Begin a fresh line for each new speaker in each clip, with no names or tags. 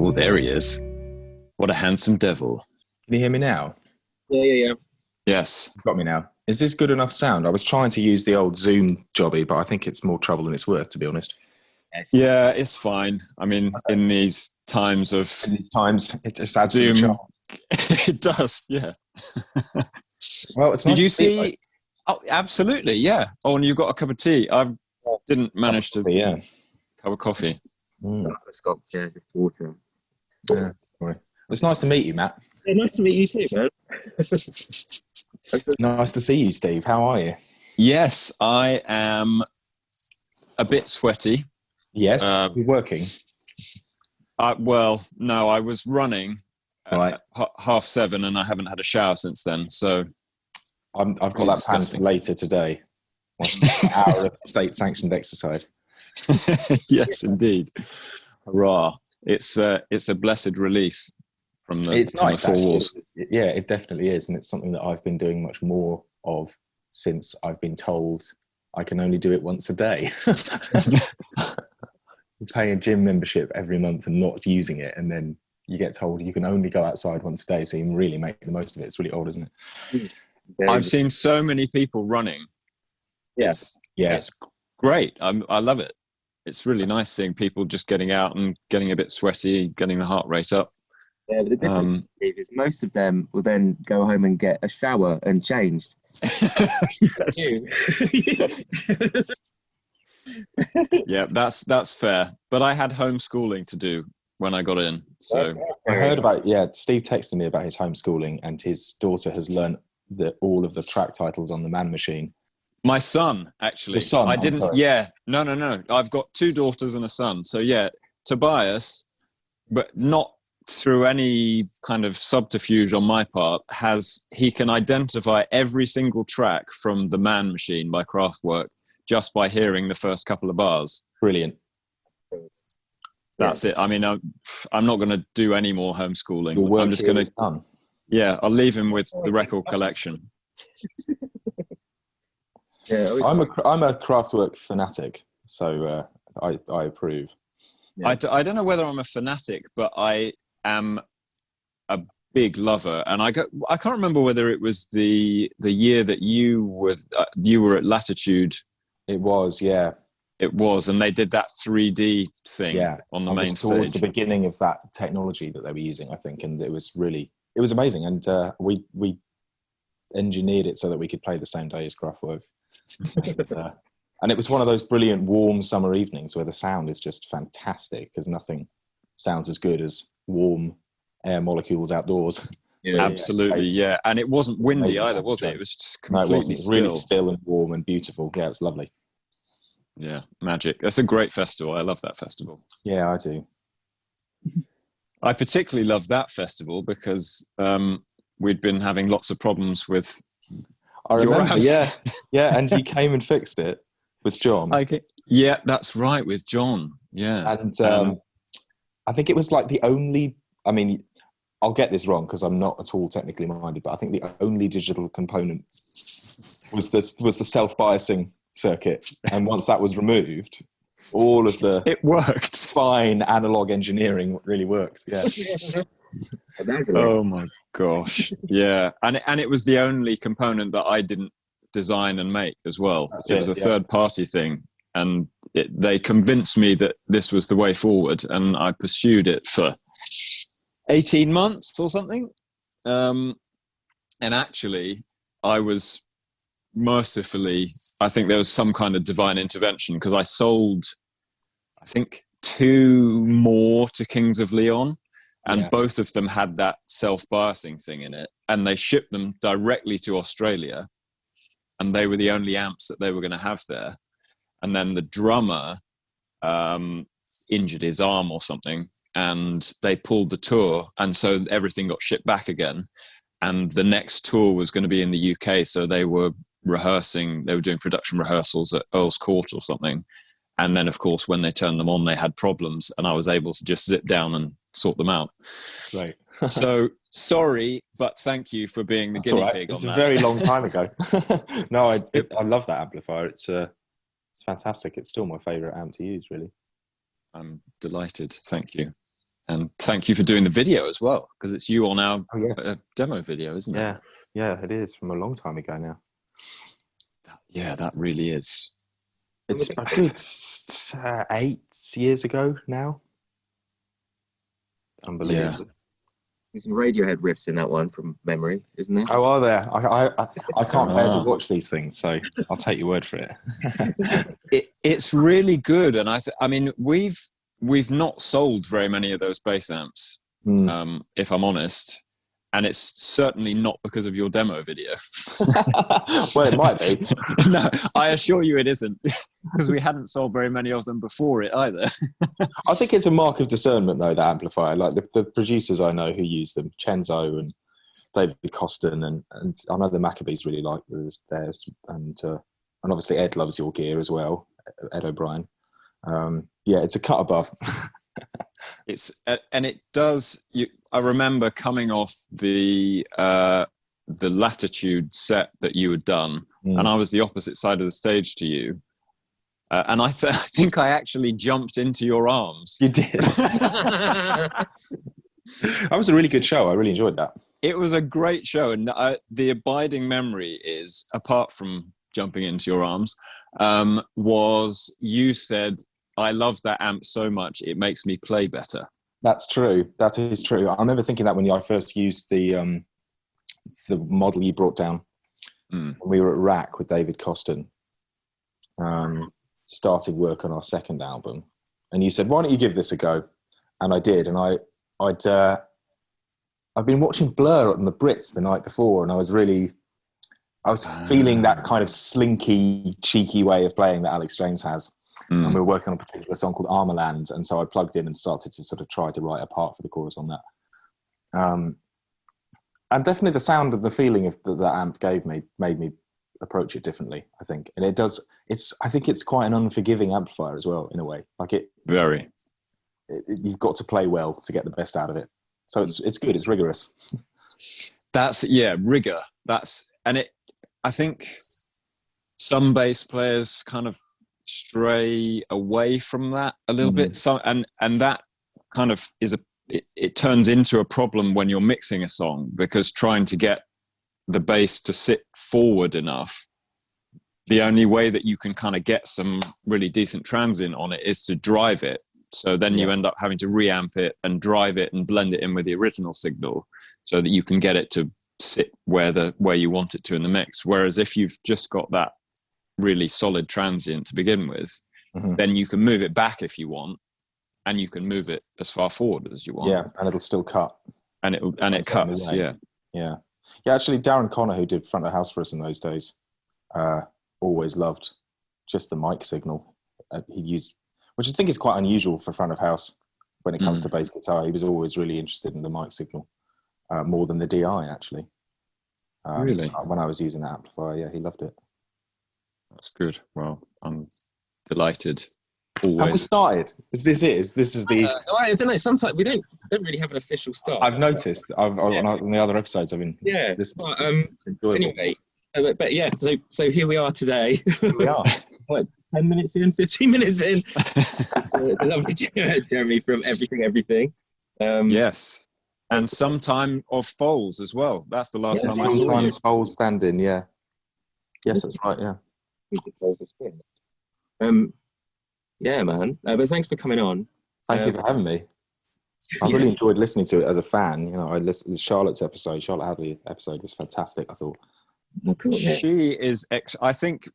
Oh, there he is. What a handsome devil.
Can you hear me now?
Yeah.
Yes.
Got me now. Is this good enough sound? I was trying to use the old Zoom jobby, but I think it's more trouble than it's worth, to be honest.
Yes.
Yeah, it's fine. I mean, in these times of
In these times, it just adds
Zoom,
to the charm.
it does, yeah.
Well, it's nice
Did you
to see
see? Oh, absolutely, yeah. Oh, and you've got a cup of tea. I didn't manage to
Yeah.
cup of coffee.
It's got just water.
Yeah. Sorry. It's nice to meet you, Matt.
Yeah, nice to meet you too, man.
Nice to see you, Steve. How are you?
Yes, I am a bit sweaty.
Yes. You're working.
Well, no, I was running
Right.
at 7:30, and I haven't had a shower since then. So
I've got
Really
that planned
disgusting.
for later today. 1 hour of state-sanctioned exercise.
yes, indeed. Hurrah! It's a blessed release from the
It's
from
nice,
the four
actually.
walls.
Yeah, it definitely is, and it's something that I've been doing much more of since I've been told I can only do it once a day. Paying a gym membership every month and not using it, and then you get told you can only go outside once a day, so you can really make the most of it. It's really odd, isn't it?
I've seen so many people running.
Yes.
It's great. I love it. It's really nice seeing people just getting out and getting a bit sweaty, getting the heart rate up.
Yeah, but the difference is most of them will then go home and get a shower and change.
Yes. Yeah, that's fair. But I had homeschooling to do when I got in, so
I heard about, Steve texted me about his homeschooling, and his daughter has learned all of the track titles on the Man Machine.
my son actually.
Your son,
I
I'm
didn't.
sorry.
Yeah, no. I've got 2 daughters and a son. So yeah, Tobias, but not through any kind of subterfuge on my part, he can identify every single track from the Man Machine by Kraftwerk just by hearing the first couple of bars.
Brilliant.
That's it. I mean, I'm not going to do any more homeschooling.
Your work
I'm just
here
going
is done.
Yeah, I'll leave him with the record collection.
Yeah,
I'm a Kraftwerk fanatic, so I approve.
Yeah.
I don't know whether I'm a fanatic, but I am a big lover, and I can't remember whether it was the year that you were at Latitude.
It was, yeah.
It was, and they did that 3D thing on the
I
main
was towards
stage.
the beginning of that technology that they were using, I think, and it was amazing. And we engineered it so that we could play the same day as Kraftwerk. And it was one of those brilliant warm summer evenings where the sound is just fantastic, because nothing sounds as good as warm air molecules outdoors.
Yeah.
Absolutely, yeah. And it wasn't windy either, was it? It was just completely
it wasn't. Really still and warm and beautiful. Yeah, it's lovely.
Yeah, magic. That's a great festival. I love that festival.
Yeah, I do.
I particularly love that festival because we'd been having lots of problems with.
I remember, yeah, and you came and fixed it with John.
Yeah, that's right, with John. Yeah,
and I think it was like the only. I mean, I'll get this wrong because I'm not at all technically minded, but I think the only digital component was the self-biasing circuit, and once that was removed, all of the
worked.
Fine analog engineering really worked. Yeah.
Oh my gosh. Yeah, and it was the only component that I didn't design and make as well. It was a third-party thing, and they convinced me that this was the way forward, and I pursued it for 18 months or something. And actually, I was mercifully, I think there was some kind of divine intervention, because I sold, I think, 2 more to Kings of Leon, and both of them had that self-biasing thing in it, and they shipped them directly to Australia, and they were the only amps that they were going to have there. And then the drummer injured his arm or something, and they pulled the tour, and so everything got shipped back again, and the next tour was going to be in the UK, so they were rehearsing, they were doing production rehearsals at Earl's Court or something, and then of course when they turned them on they had problems, and I was able to just zip down and sort them out.
Right.
So sorry, but thank you for being the guinea pig on that.
It's a very long time ago. No, I love that amplifier. It's fantastic. It's still my favourite amp to use, really.
I'm delighted. Thank you. And thank you for doing the video as well, because it's you on our demo video, isn't it?
Yeah, it is from a long time ago now.
Yeah, that really is.
It's I think it's 8 years ago now. Unbelievable.
Yeah.
There's some Radiohead riffs in that one from memory, isn't there?
Oh, are there? I can't bear to watch these things, so I'll take your word for it.
It's really good, and I mean, we've not sold very many of those bass amps, if I'm honest, and it's certainly not because of your demo video.
Well, it might be.
No, I assure you it isn't, because we hadn't sold very many of them before it either.
I think it's a mark of discernment, though, that amplifier. Like the producers I know who use them, Chenzo and David Costin, and I know the Maccabees really like theirs, and obviously Ed loves your gear as well, Ed O'Brien. Yeah, it's a cut above.
And it does. I remember coming off the Latitude set that you had done, and I was the opposite side of the stage to you. And I think I actually jumped into your arms.
You did. That was a really good show. I really enjoyed that.
It was a great show, and the abiding memory is, apart from jumping into your arms, was you said, "I love that amp so much, it makes me play better."
That's true. That is true. I remember thinking that when I first used the model you brought down. When we were at Rack with David Costin, started work on our second album, and you said, "Why don't you give this a go?" And I did, and I'd been watching Blur on the Brits the night before, and I was feeling that kind of slinky, cheeky way of playing that Alex James has. And we were working on a particular song called Armorland, and so I plugged in and started to sort of try to write a part for the chorus on that. And definitely the sound and the feeling of that amp gave me made me approach it differently, I think. And it does. I think it's quite an unforgiving amplifier as well, in a way. Like you've got to play well to get the best out of it. So it's good. It's rigorous.
Rigor. I think some bass players kind of stray away from that a little bit. So and that kind of is it turns into a problem when you're mixing a song, because trying to get the bass to sit forward enough, the only way that you can kind of get some really decent transient on it is to drive it. So then you end up having to reamp it and drive it and blend it in with the original signal so that you can get it to sit where you want it to in the mix. Whereas if you've just got that really solid transient to begin with, then you can move it back if you want, and you can move it as far forward as you want. Yeah,
and it'll still cut.
And it cuts. Yeah.
Actually, Darren Connor, who did front of house for us in those days, always loved just the mic signal he used, which I think is quite unusual for front of house when it comes to bass guitar. He was always really interested in the mic signal, more than the DI, actually.
Really?
When I was using the amplifier, he loved it.
That's good. Well, I'm delighted. Always.
Have we started? Is this the?
I don't know. Sometimes we don't really have an official start.
I've noticed. On the other episodes, I've been.
Yeah.
But,
anyway, but yeah. So here we are today.
Here we are.
What, 10 minutes in, 15 minutes in. The lovely Jeremy from Everything.
Yes. And sometime of Foals as well. That's the last time I saw you.
Sometimes Foals stand-in, yeah. Yes, that's right, yeah.
Yeah, man. But thanks for coming on.
Thank you for having me. I really enjoyed listening to it as a fan. You know, I listened to Charlotte Hadley episode was fantastic, I thought.
Oh, cool, yeah.
She is I think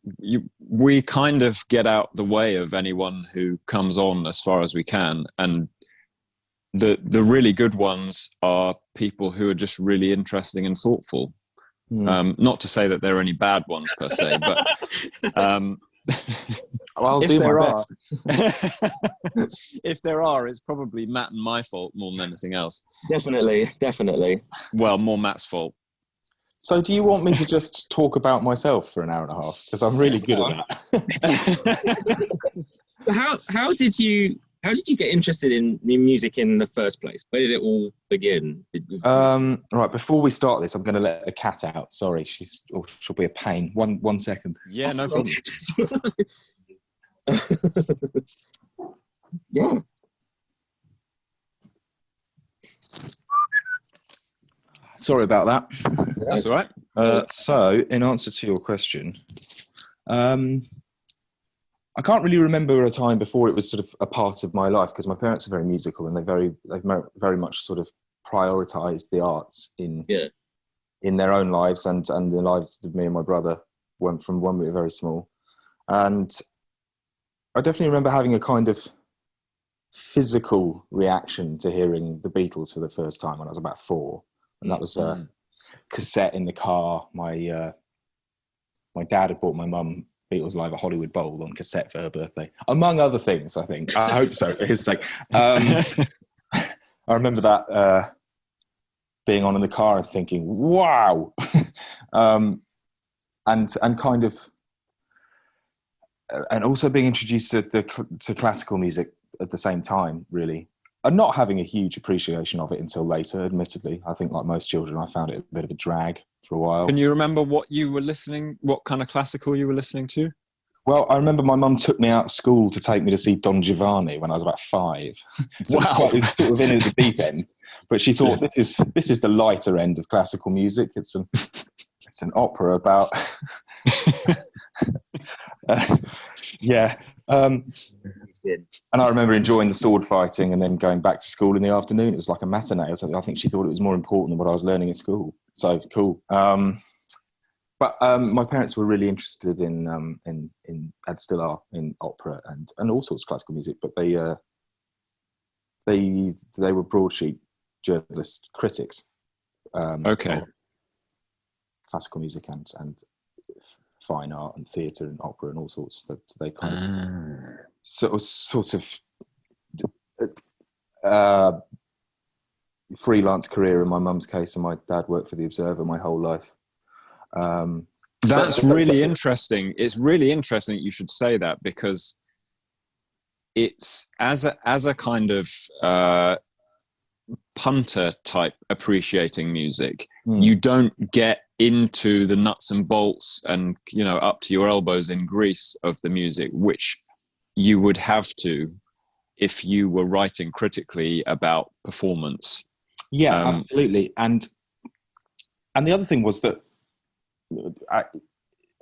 we kind of get out the way of anyone who comes on as far as we can, and the really good ones are people who are just really interesting and thoughtful. Not to say that there are any bad ones per se, but
I'll do my best.
If there are, it's probably Matt and my fault more than anything else.
Definitely.
Well, more Matt's fault.
So do you want me to just talk about myself for an hour and a half? Because I'm really good at
that. So how did you get interested in music in the first place? Where did it all begin?
Right, before we start this, I'm going to let the cat out. Sorry, she'll be a pain. One second.
Yeah, no problem.
Yeah.
Sorry about that.
That's all right.
So, in answer to your question, I can't really remember a time before it was sort of a part of my life, because my parents are very musical and they've very much sort of prioritized the arts in their own lives and the lives of me and my brother from when we were very small. And I definitely remember having a kind of physical reaction to hearing the Beatles for the first time when I was about 4. And that was a cassette in the car. My dad had bought my mum Beatles Live at Hollywood Bowl on cassette for her birthday, among other things, I think. I hope so, for his sake. I remember that being on in the car and thinking, wow. And kind of, and also being introduced to classical music at the same time, really. And not having a huge appreciation of it until later, admittedly. I think like most children, I found it a bit of a drag for a while.
Can you remember what kind of classical you were listening to?
Well, I remember my mum took me out of school to take me to see Don Giovanni when I was about 5. So
wow.
It was sort of in at the deep end. But she thought, this is the lighter end of classical music. It's an opera about... And I remember enjoying the sword fighting and then going back to school in the afternoon. It was like a matinee or something. I think she thought it was more important than what I was learning at school. So cool. But my parents were really interested in and still are, in opera and all sorts of classical music. But they were broadsheet journalist critics.
Okay.
Classical music and fine art and theatre and opera and all sorts. So they kind of sort of freelance career in my mum's case, and my dad worked for the Observer my whole life.
That's really interesting. It's really interesting that you should say that, because it's as a kind of punter type appreciating music, you don't get into the nuts and bolts and up to your elbows in grease of the music, which you would have to if you were writing critically about performance.
Absolutely. And the other thing was that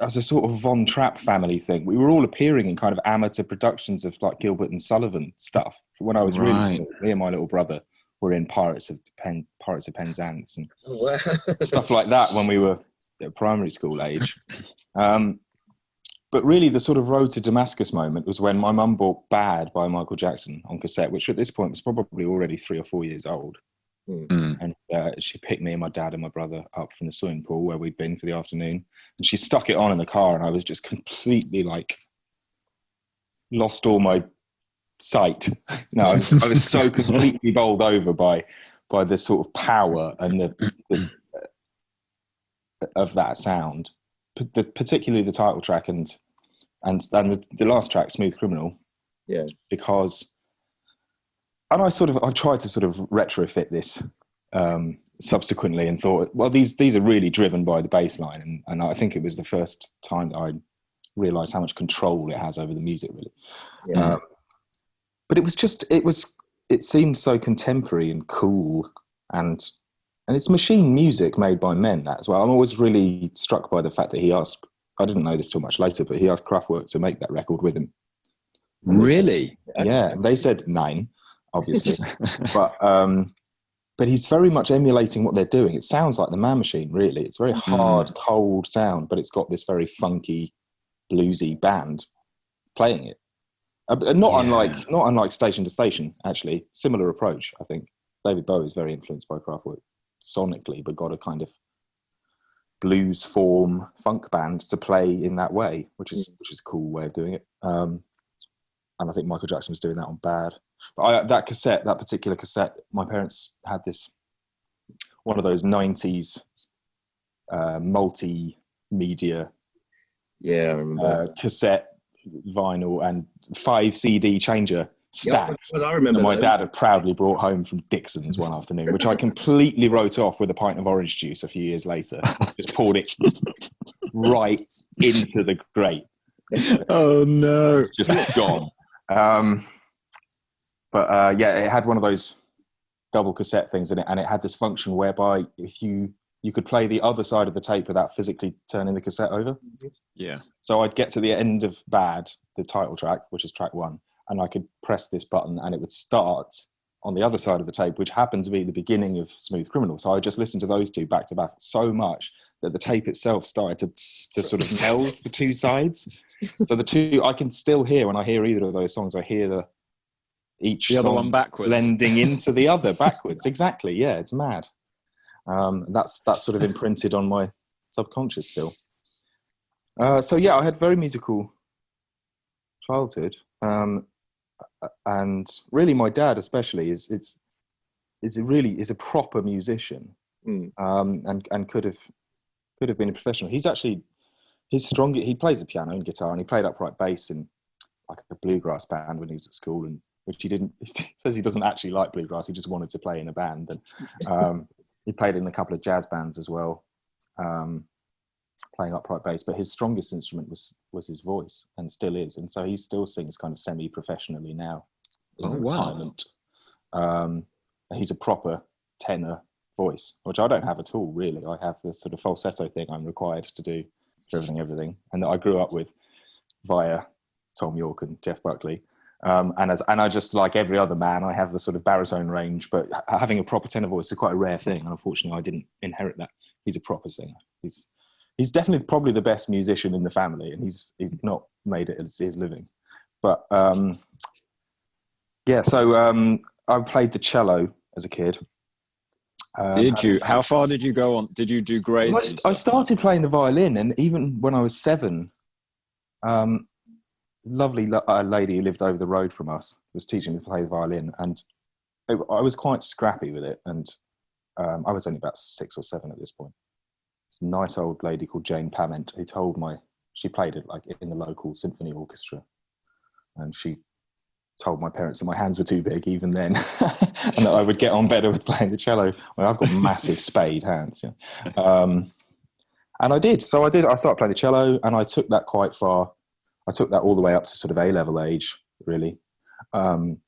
as a sort of Von Trapp family thing, we were all appearing in kind of amateur productions of like Gilbert and Sullivan stuff. When I was really little, me and my little brother were in Pirates of Penzance and stuff like that when we were at primary school age. But really the sort of road to Damascus moment was when my mum bought Bad by Michael Jackson on cassette, which at this point was probably already 3 or 4 years old. And she picked me and my dad and my brother up from the swimming pool where we'd been for the afternoon, and she stuck it on in the car, and I was just completely like lost all my sight. No, I was so completely bowled over by the sort of power and the of that sound, particularly the title track and the last track, Smooth Criminal.
Yeah,
because. And I've tried to sort of retrofit this subsequently and thought, well, these are really driven by the bass line. And I think it was the first time that I realised how much control it has over the music, really. Yeah. But it seemed so contemporary and cool. And it's machine music made by men, that as well. I'm always really struck by the fact that I didn't know this till much later, but he asked Kraftwerk to make that record with him.
Really?
Yeah, they said 9. Obviously, but he's very much emulating what they're doing. It sounds like the Man Machine, really. It's very hard, cold sound, but it's got this very funky, bluesy band playing it. Not unlike Station to Station, actually. Similar approach, I think. David Bowie is very influenced by Kraftwerk sonically, but got a kind of blues form funk band to play in that way, which is a cool way of doing it. And I think Michael Jackson was doing that on Bad. But that particular cassette, my parents had one of those 90s multimedia cassette, vinyl, and 5 CD changer stacks.
I remember
my dad had proudly brought home from Dixon's one afternoon, which I completely wrote off with a pint of orange juice a few years later. Just poured it right into the grate.
Oh no!
It's just gone. But it had one of those double cassette things in it, and it had this function whereby if you could play the other side of the tape without physically turning the cassette over.
Yeah.
So I'd get to the end of Bad, the title track, which is track 1, and I could press this button and it would start on the other side of the tape, which happened to be the beginning of Smooth Criminal. So I just listened to those two back to back so much that the tape itself started to sort of meld the two sides. So the two, I can still hear, when I hear either of those songs, I hear each
the other
song
one backwards,
blending into the other backwards. Exactly. Yeah, it's mad. That's sort of imprinted on my subconscious still. So yeah, I had very musical childhood, and really my dad especially is a proper musician, and could have been a professional. He's actually he plays the piano and guitar, and he played upright bass in like a bluegrass band when he was at school, and which he says he doesn't actually like bluegrass, he just wanted to play in a band. And he played in a couple of jazz bands as well, playing upright bass, but his strongest instrument was his voice, and still is, and so he still sings kind of semi-professionally now in retirement. Wow. He's a proper tenor voice, which I don't have at all, really. I have the sort of falsetto thing I'm required to do for everything, and that I grew up with via Tom York and Jeff Buckley. And I just, like every other man, I have the sort of baritone range, but having a proper tenor voice is quite a rare thing, and unfortunately I didn't inherit that. He's a proper singer. He's definitely probably the best musician in the family, and he's not made it as his living. But yeah, so I played the cello as a kid.
Did you? How far did you go on? Did you do grades?
I started playing the violin, and even when I was 7, lovely lady who lived over the road from us was teaching me to play the violin, and I was quite scrappy with it, and I was only about 6 or 7 at this point. It's a nice old lady called Jane Pament who told she played it like in the local symphony orchestra, and she told my parents that my hands were too big even then, and that I would get on better with playing the cello. Well, I've got massive spade hands, yeah. And I did. So I started playing the cello, and I took that quite far. I took that all the way up to sort of A-level age, really. And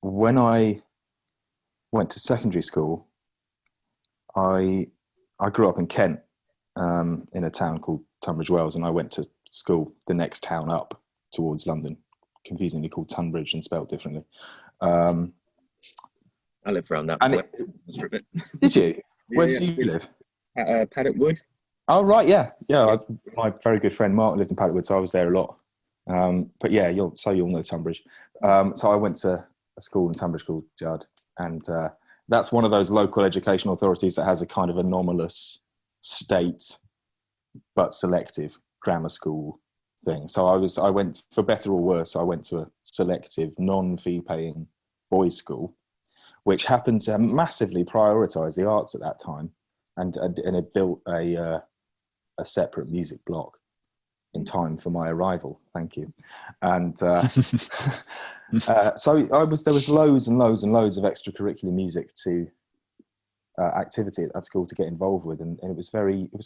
when I went to secondary school, I grew up in Kent, in a town called Tunbridge Wells, and I went to school the next town up towards London, confusingly called Tunbridge and spelled differently.
I lived around that for a bit. Did
you? Where did you live?
Paddock Wood.
Oh, right, yeah. My very good friend Mark lived in Paddock Wood, so I was there a lot. But yeah, you'll know Tunbridge. So I went to a school in Tunbridge called Judd, and that's one of those local educational authorities that has a kind of anomalous state but selective grammar school thing. So I went, for better or worse, I went to a selective non-fee paying boys' school, which happened to massively prioritise the arts at that time, and it built a separate music block in time for my arrival. Thank you. And so there was loads and loads and loads of extracurricular music activity at school to get involved with, and it was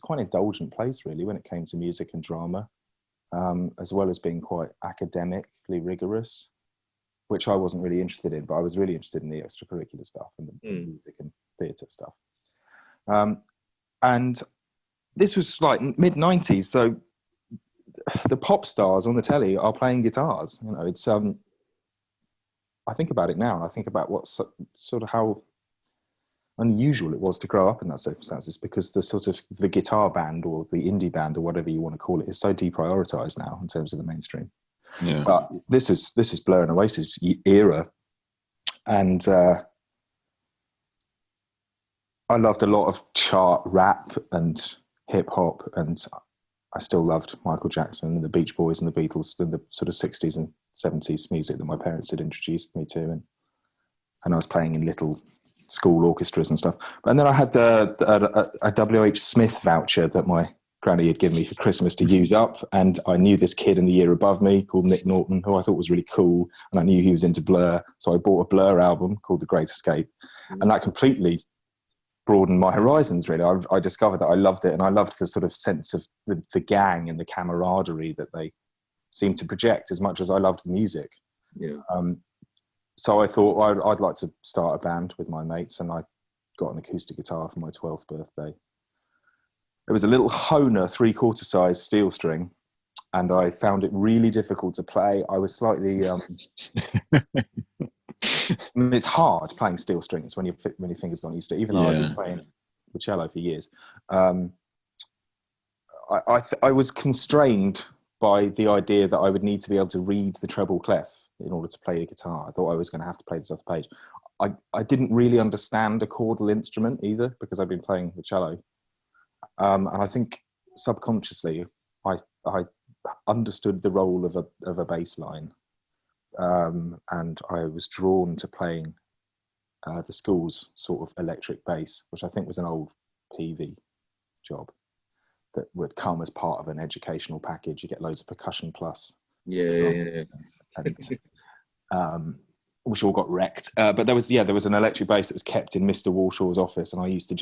quite an indulgent place really when it came to music and drama, as well as being quite academically rigorous, which I wasn't really interested in, but I was really interested in the extracurricular stuff and the music and theatre stuff. And this was like mid-90s, so the pop stars on the telly are playing guitars. It's I think about it now, and I think about what sort of how unusual it was to grow up in that circumstances, because the guitar band or the indie band or whatever you want to call it is so deprioritized now in terms of the mainstream.
Yeah.
But this is Blur and Oasis era, and I loved a lot of chart rap and hip hop, and I still loved Michael Jackson and the Beach Boys and the Beatles and the sort of 60s and 70s music that my parents had introduced me to, and I was playing in little school orchestras and stuff. And then I had a W.H. Smith voucher that my granny had given me for Christmas to use up, and I knew this kid in the year above me called Nick Norton, who I thought was really cool, and I knew he was into Blur, so I bought a Blur album called The Great Escape, and that completely broadened my horizons, really. I discovered that I loved it, and I loved the sort of sense of the gang and the camaraderie that they seemed to project as much as I loved the music.
Yeah.
so I thought I'd like to start a band with my mates, and I got an acoustic guitar for my 12th birthday. It was a little Hohner 3/4 size steel string, and I found it really difficult to play. I was slightly it's hard playing steel strings when your fingers aren't used to it, even though I've been playing the cello for years. I was constrained by the idea that I would need to be able to read the treble clef in order to play the guitar. I thought I was going to have to play this off the page. I didn't really understand a chordal instrument either, because I've been playing the cello. And I think subconsciously I understood the role of a bass line. And I was drawn to playing the school's sort of electric bass, which I think was an old PV job that would come as part of an educational package. You get loads of percussion plus.
Yeah.
Which all got wrecked. But there was an electric bass that was kept in Mr. Warshaw's office, and I used to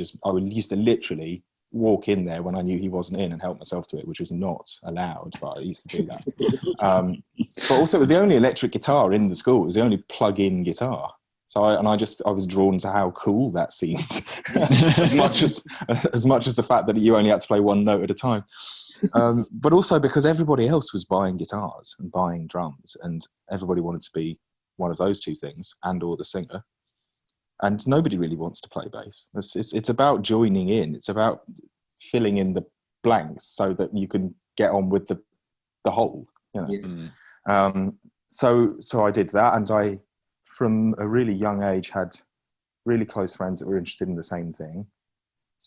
literally walk in there when I knew he wasn't in and help myself to it, which was not allowed, but I used to do that. But also it was the only electric guitar in the school. It was the only plug-in guitar. So I was drawn to how cool that seemed, as much as the fact that you only had to play one note at a time. But also because everybody else was buying guitars and buying drums, and everybody wanted to be one of those two things, and or the singer. And nobody really wants to play bass. It's about joining in. It's about filling in the blanks so that you can get on with the whole. You know?
Yeah.
So I did that, and I, from a really young age, had really close friends that were interested in the same thing.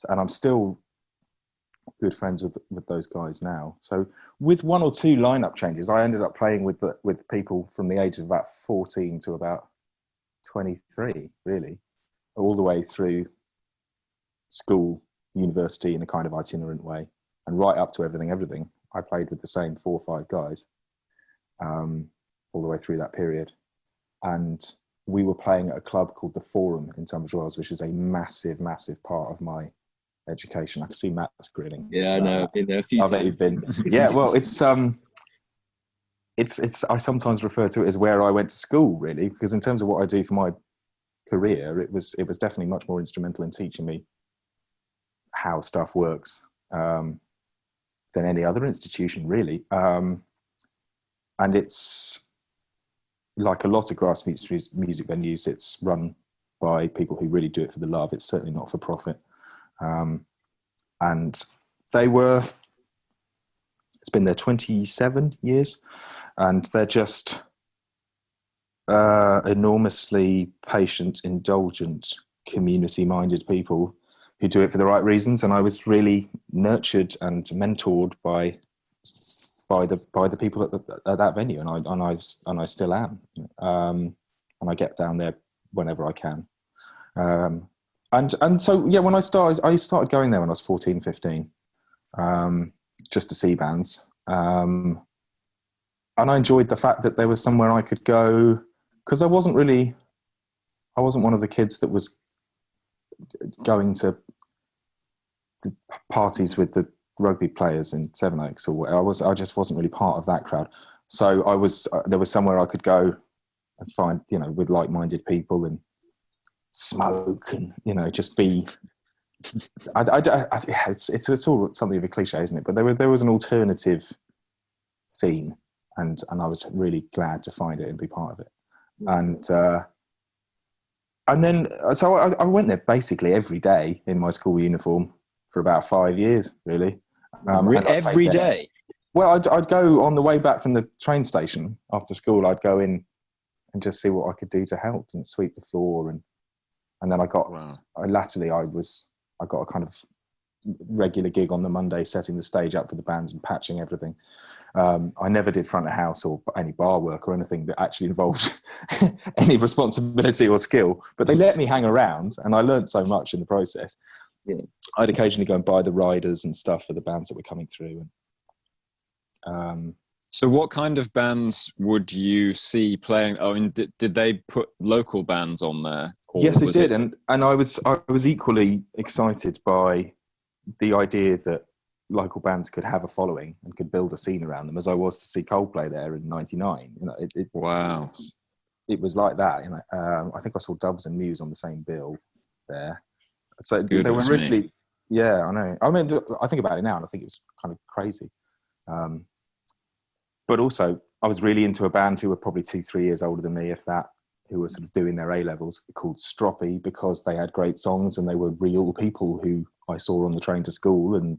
And I'm still good friends with those guys now. So with one or two lineup changes, I ended up playing with people from the age of about 14 to about 23, really, all the way through school, university, in a kind of itinerant way, and right up to everything. I played with the same 4 or 5 guys all the way through that period. And we were playing at a club called the Forum in Tunbridge Wells, which is a massive, massive part of my education. I can see Matt's grinning.
Yeah, I know. I've been there a few times.
I bet you've been. Yeah, well, it's I sometimes refer to it as where I went to school, really, because in terms of what I do for my career, it was definitely much more instrumental in teaching me how stuff works than any other institution, really. And it's like a lot of grassroots music venues, it's run by people who really do it for the love. It's certainly not for profit. And it's been there 27 years, and they're just enormously patient, indulgent, community-minded people who do it for the right reasons. And I was really nurtured and mentored by the people at that venue, and I still am. And I get down there whenever I can. And so, yeah, when I started going there when I was 14, 15, just to see bands. And I enjoyed the fact that there was somewhere I could go, because I wasn't one of the kids that was going to the parties with the rugby players in Sevenoaks, or I just wasn't really part of that crowd. So there was somewhere I could go and find, with like-minded people and smoke and, just be. It's all something of a cliche, isn't it? But there was an alternative scene, and I was really glad to find it and be part of it. And then so I went there basically every day in my school uniform for about 5 years, really.
Every day?
Well, I'd go on the way back from the train station after school. I'd go in and just see what I could do to help and sweep the floor, and then I got a kind of regular gig on the Monday, setting the stage up for the bands and patching everything. I never did front of house or any bar work or anything that actually involved any responsibility or skill, but they let me hang around, and I learned so much in the process. Yeah. I'd occasionally go and buy the riders and stuff for the bands that were coming through.
So what kind of bands would you see playing? I mean, did they put local bands on there?
Yes, they did. And I was equally excited by the idea that local bands could have a following and could build a scene around them, as I was to see Coldplay there in '99.
Wow.
it was like that. You know, I think I saw Dubs and Muse on the same bill there. So they were really, yeah, I know. I mean, I think about it now, and I think it was kind of crazy. But also, I was really into a band who were probably 2-3 years older than me, if that, who were sort of doing their A-levels, called Stroppy, because they had great songs and they were real people who I saw on the train to school, and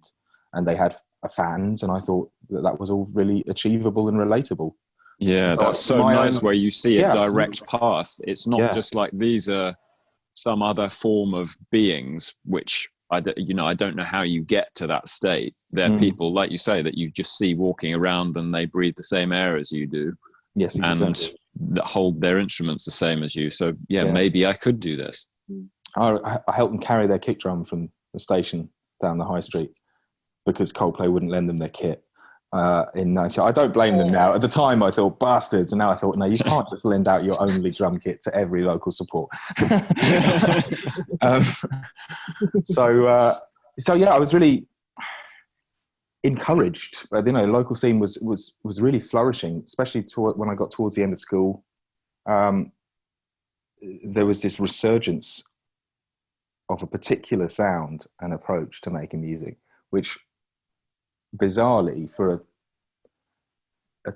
they had fans, and I thought that was all really achievable and relatable.
Yeah, that's so nice where you see it direct past. It's not just like these are some other form of beings, which I don't know how you get to that state. They're people, like you say, that you just see walking around and they breathe the same air as you do.
Yes, exactly.
And that hold their instruments the same as you. So maybe I could do this.
I helped them carry their kick drum from the station down the high street because Coldplay wouldn't lend them their kit. In 90, I don't blame them now. At the time, I thought bastards, and now I thought, no, you can't just lend out your only drum kit to every local support. So yeah, I was really encouraged. You know, the local scene was really flourishing, especially when I got towards the end of school. There was this resurgence of a particular sound and approach to making music, which bizarrely, for a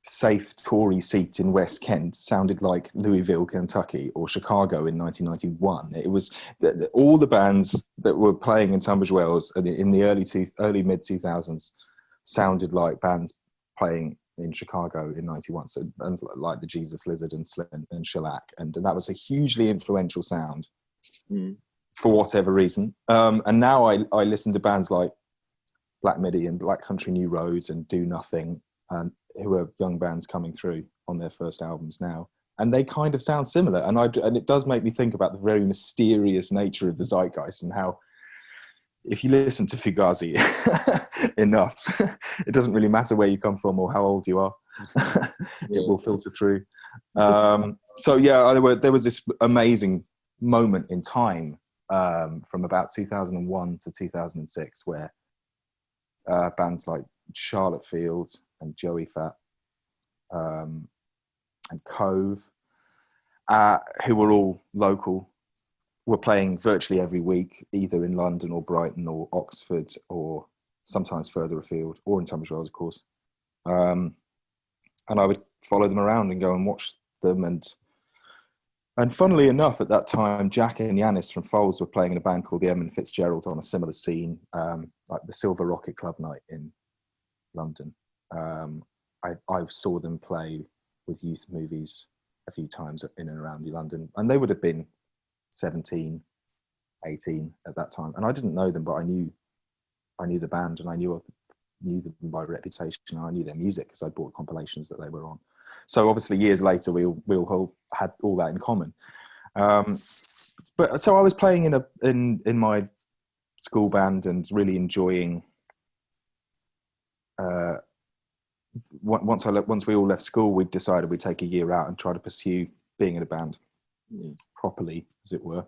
safe Tory seat in West Kent, sounded like Louisville, Kentucky, or Chicago in 1991. It was all the bands that were playing in Tunbridge Wells in the early mid 2000s sounded like bands playing in Chicago in 91. So bands like the Jesus Lizard and Slim and Shellac, and that was a hugely influential sound for whatever reason. And now I listen to bands like Black Midi and Black Country New Roads and Do Nothing, who are young bands coming through on their first albums now, and they kind of sound similar. And it does make me think about the very mysterious nature of the zeitgeist, and how if you listen to Fugazi enough, it doesn't really matter where you come from or how old you are, it will filter through. So yeah, there was this amazing moment in time from about 2001 to 2006 where bands like Charlotte Field and Joey Fat and Cove, who were all local, were playing virtually every week, either in London or Brighton or Oxford, or sometimes further afield, or in Tunbridge Wells, of course. And I would follow them around and go and watch them. And funnily enough, at that time, Jack and Yanis from Foals were playing in a band called the Edmund Fitzgerald on a similar scene, like the Silver Rocket Club night in London. I saw them play with youth movies a few times in and around London, and they would have been 17, 18 at that time. And I didn't know them, but I knew the band, and I knew them by reputation. I knew their music because I bought compilations that they were on. So obviously years later, we all had all that in common. But so I was playing in my school band and really enjoying. Once we all left school, we decided we'd take a year out and try to pursue being in a band properly, as it were.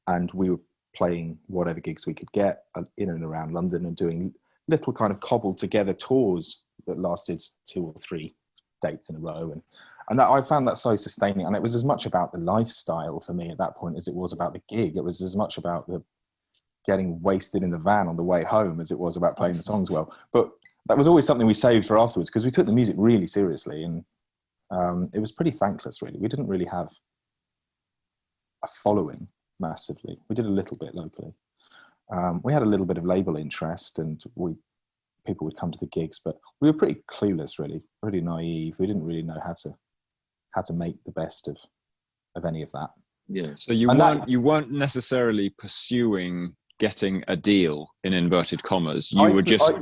And we were playing whatever gigs we could get in and around London, and doing little kind of cobbled together tours that lasted 2 or 3 dates in a row, and that I found that so sustaining. And it was as much about the lifestyle for me at that point as it was about the gig. It was as much about the getting wasted in the van on the way home as it was about playing the songs well. But that was always something we saved for afterwards, because we took the music really seriously, and it was pretty thankless, really. We didn't really have a following massively. We did a little bit locally. We had a little bit of label interest, and people would come to the gigs, but we were pretty clueless, really naive. We didn't really know how to make the best of any of that.
Yeah. So you weren't necessarily pursuing getting a deal in inverted commas. You were just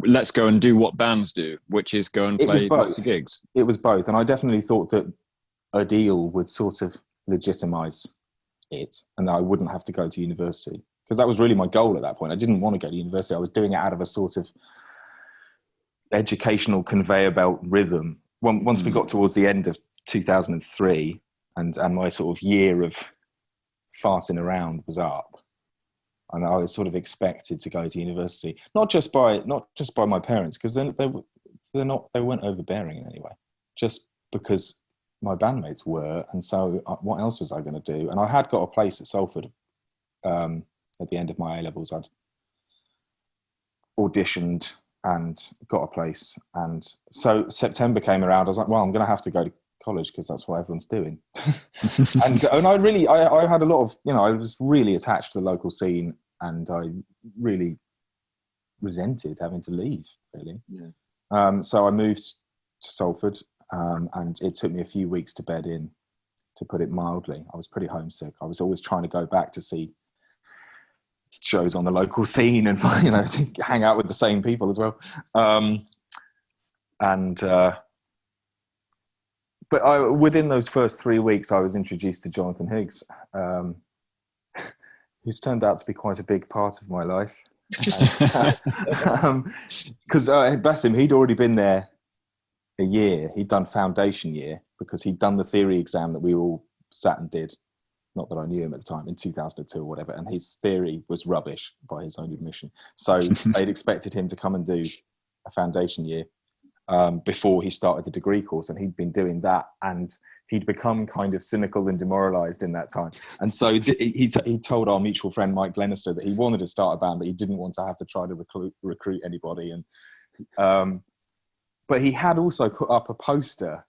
let's go and do what bands do, which is go and play lots of gigs.
It was both, and I definitely thought that a deal would sort of legitimize it, and that I wouldn't have to go to university, because that was really my goal at that point. I didn't want to go to university. I was doing it out of a sort of educational conveyor belt rhythm. Once we got towards the end of 2003, and my sort of year of farting around was up, and I was sort of expected to go to university, not just by my parents, because then they weren't overbearing in any way, just because my bandmates were, and so what else was I going to do? And I had got a place at Salford at the end of my A-levels. I'd auditioned and got a place, and so September came around. I was like, well, I'm going to have to go to college because that's what everyone's doing. and I had a lot of, I was really attached to the local scene, and I really resented having to leave, really. So I moved to Salford, and it took me a few weeks to bed in, to put it mildly. I was pretty homesick. I was always trying to go back to see shows on the local scene and to hang out with the same people as well. But within those first 3 weeks, I was introduced to Jonathan Higgs, who's turned out to be quite a big part of my life. Because bless him, he'd already been there a year. He'd done foundation year because he'd done the theory exam that we all sat and did. Not that I knew him at the time, in 2002 or whatever. And his theory was rubbish by his own admission. So they'd expected him to come and do a foundation year before he started the degree course. And he'd been doing that. And he'd become kind of cynical and demoralized in that time. And so he told our mutual friend, Mike Glenister, that he wanted to start a band, but he didn't want to have to try to recruit anybody. And but he had also put up a poster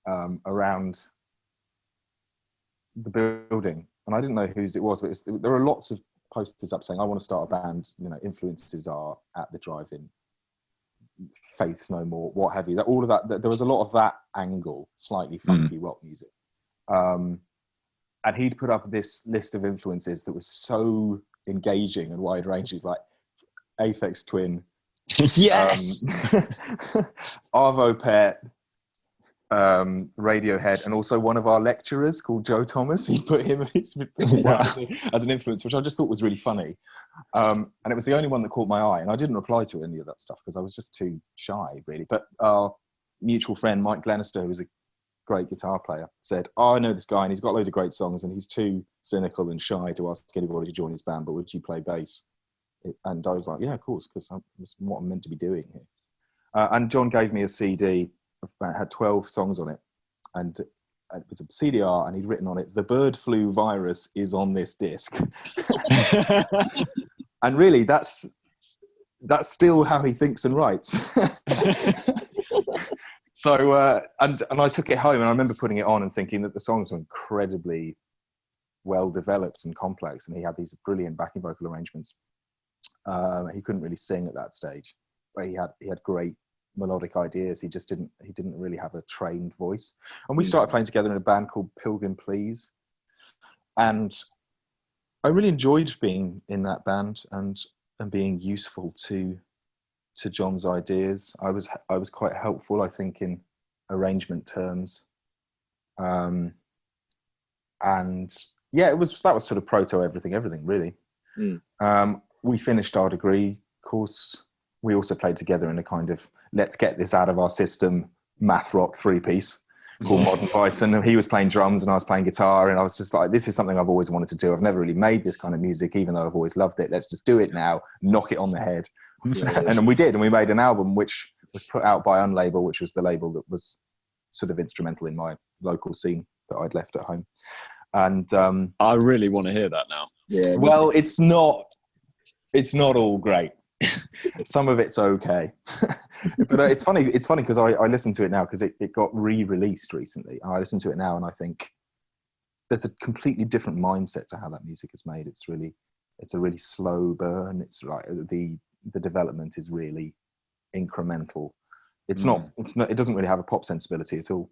around the building, and I didn't know whose it was, but there were lots of posters up saying, I want to start a band, influences are At the Drive-In, Faith No More, what have you. All of that, there was a lot of that angle, slightly funky rock music. And he'd put up this list of influences that was so engaging and wide-ranging, like Aphex Twin,
yes,
Arvo Pet, Radiohead, and also one of our lecturers called Joe Thomas. He put him as an influence, which I just thought was really funny. And it was the only one that caught my eye, and I didn't reply to any of that stuff because I was just too shy, really. But our mutual friend Mike Glenister, who was a great guitar player, said, I know this guy and he's got loads of great songs and he's too cynical and shy to ask anybody to join his band, but would you play bass? And I was like, yeah, of course, because that's what I'm meant to be doing here. And John gave me a CD that had 12 songs on it, and it was a CDR, and he'd written on it, the bird flu virus is on this disc. And really, that's still how he thinks and writes. So, and I took it home, and I remember putting it on and thinking that the songs were incredibly well developed and complex, and he had these brilliant backing vocal arrangements. He couldn't really sing at that stage, but he had great melodic ideas. He didn't really have a trained voice. And we started playing together in a band called Pilgrim, Please. And I really enjoyed being in that band and being useful to John's ideas. I was quite helpful, I think, in arrangement terms. And yeah, that was sort of proto everything really. We finished our degree course. We also played together in a kind of let's get this out of our system math rock 3-piece called Modern Bison. And he was playing drums and I was playing guitar, and I was just like, this is something I've always wanted to do. I've never really made this kind of music, even though I've always loved it. Let's just do it now, knock it on the head. And then we did, and we made an album which was put out by Unlabel, which was the label that was sort of instrumental in my local scene that I'd left at home. And
I really want to hear that now.
Yeah. Well, it's not all great. Some of it's okay. But it's funny because I listened to it now because it got re-released recently, and I listen to it now and I think there's a completely different mindset to how that music is made. It's a really slow burn. It's like the development is really incremental. It doesn't really have a pop sensibility at all.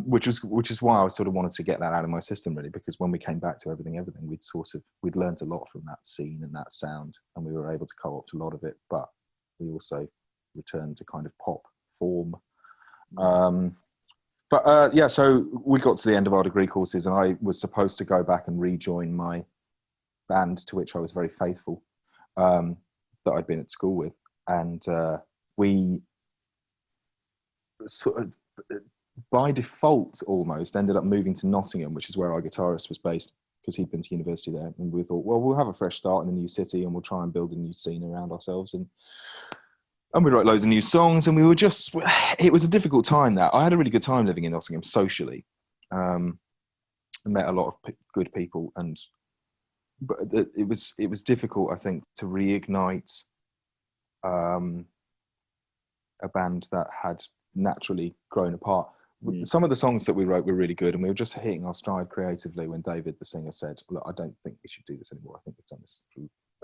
Which is why I sort of wanted to get that out of my system, really, because when we came back to everything, we'd learned a lot from that scene and that sound, and we were able to co-opt a lot of it, but we also returned to kind of pop form. So we got to the end of our degree courses, and I was supposed to go back and rejoin my band, to which I was very faithful, that I'd been at school with, and we sort of, by default, almost ended up moving to Nottingham, which is where our guitarist was based, because he'd been to university there. And we thought, well, we'll have a fresh start in a new city and we'll try and build a new scene around ourselves. And And we wrote loads of new songs, and it was a difficult time. That I had a really good time living in Nottingham socially. I met a lot of good people, but it was difficult, I think, to reignite a band that had naturally grown apart. Some of the songs that we wrote were really good, and we were just hitting our stride creatively when David, the singer, said, "Look, I don't think we should do this anymore. I think we've done this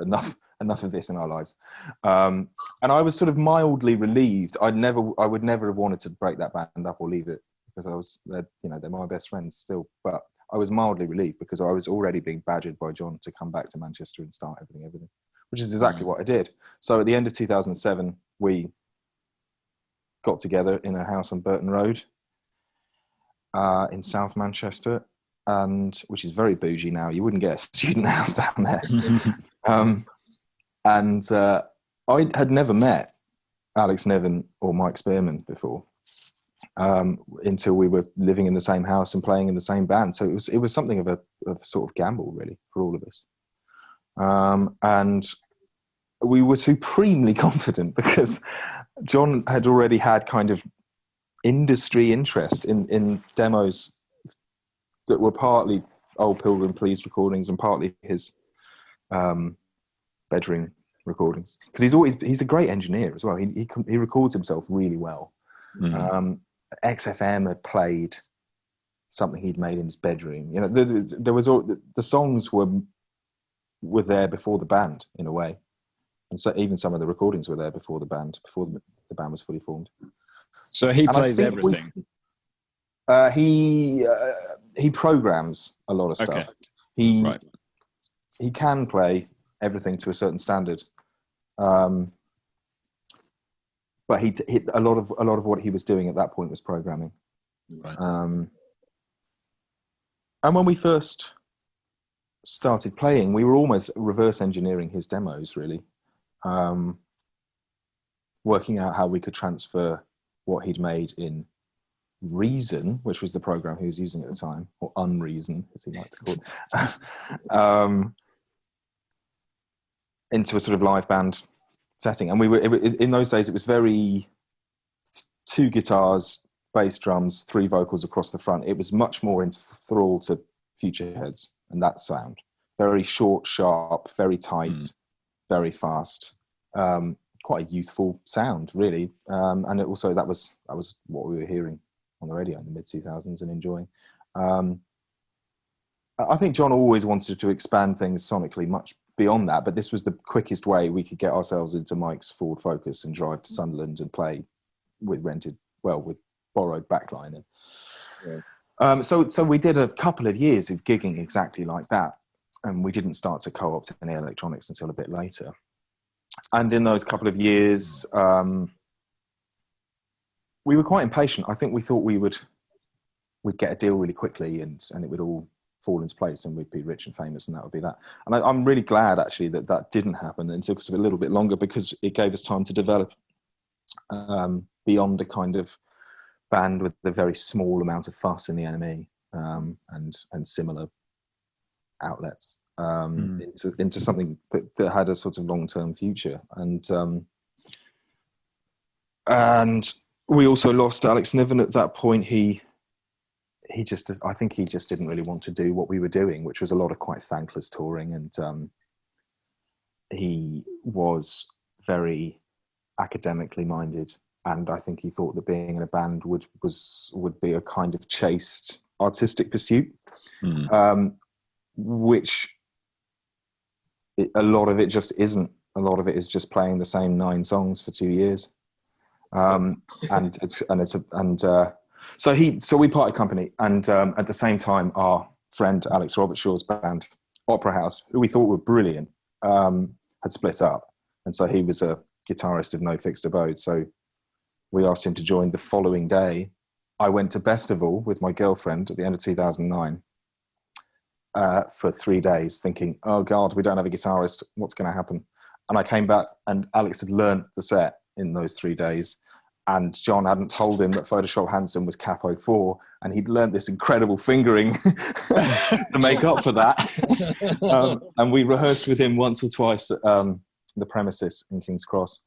enough of this in our lives." And I was sort of mildly relieved. I would never have wanted to break that band up or leave it, because they're my best friends still. But I was mildly relieved because I was already being badgered by John to come back to Manchester and start everything, which is exactly what I did. So at the end of 2007, we got together in a house on Burton Road in South Manchester, which is very bougie now. You wouldn't get a student house down there. I had never met Alex Niven or Mike Spearman before, until we were living in the same house and playing in the same band. So it was something of a sort of gamble, really, for all of us. And we were supremely confident because John had already had kind of industry interest in demos that were partly old Pilgrim Please recordings and partly his bedroom recordings, because he's a great engineer as well. He records himself really well. XFM had played something he'd made in his bedroom. There was the songs were there before the band, in a way, and so even some of the recordings were there before the band was fully formed.
So he plays everything.
He programs a lot of stuff.
Okay.
He can play everything to a certain standard, but a lot of what he was doing at that point was programming.
Right.
And when we first started playing, we were almost reverse engineering his demos, really, working out how we could transfer what he'd made in Reason, which was the program he was using at the time, or Unreason, as he liked to call it, into a sort of live band setting. And in those days, it was very 2 guitars, bass drums, 3 vocals across the front. It was much more in thrall to Futureheads and that sound. Very short, sharp, very tight, very fast. Quite a youthful sound, really. And that was what we were hearing on the radio in the mid-2000s and enjoying. I think John always wanted to expand things sonically much beyond that, but this was the quickest way we could get ourselves into Mike's Ford Focus and drive to Sunderland and play with borrowed backline. So we did a couple of years of gigging exactly like that, and we didn't start to co-opt any electronics until a bit later. And in those couple of years, we were quite impatient. I think we thought we'd get a deal really quickly and it would all fall into place and we'd be rich and famous and that would be that. And I'm really glad, actually, that didn't happen and took us a little bit longer, because it gave us time to develop beyond a kind of band with a very small amount of fuss in the NME and similar outlets. Into something that had a sort of long-term future, and we also lost Alex Niven at that point. I think he just didn't really want to do what we were doing, which was a lot of quite thankless touring, and he was very academically minded, and I think he thought that being in a band would be a kind of chaste artistic pursuit, which a lot of it just isn't. A lot of it is just playing the same 9 songs for 2 years, so we parted company, and at the same time, our friend Alex Robertshaw's band Opera House, who we thought were brilliant, had split up, and so he was a guitarist of No Fixed Abode. So we asked him to join the following day. I went to Bestival with my girlfriend at the end of 2009. For 3 days, thinking, oh God, we don't have a guitarist. What's going to happen? And I came back, and Alex had learnt the set in those 3 days, and John hadn't told him that Photoshop Hansen was Capo 4, and he'd learnt this incredible fingering to make up for that. And we rehearsed with him once or twice at the Premises in King's Cross,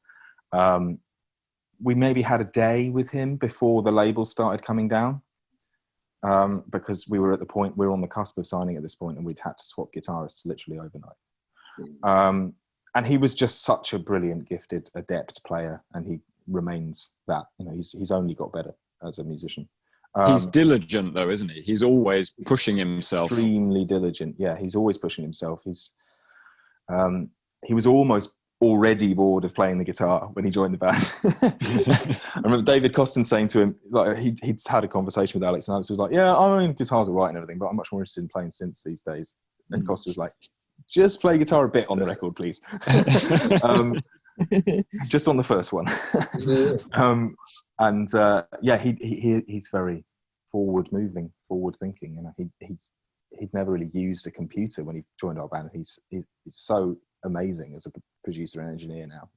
we maybe had a day with him before the label started coming down, because we were on the cusp of signing at this point, and we'd had to swap guitarists literally overnight. And he was just such a brilliant, gifted, adept player, and he remains that. You know, he's only got better as a musician.
He's diligent, though, isn't he? He's always pushing himself.
Extremely diligent. Yeah, he's always pushing himself. He was almost already bored of playing the guitar when he joined the band. I remember David Costin saying to him, like, he'd had a conversation with Alex, and Alex was like, "Yeah, I mean, guitars are right and everything, but I'm much more interested in playing synths these days." And Costin was like, "Just play guitar a bit on the record, please." Just on the first one. He's very forward moving, forward thinking. You know, he'd never really used a computer when he joined our band. He's so amazing as a producer and engineer now.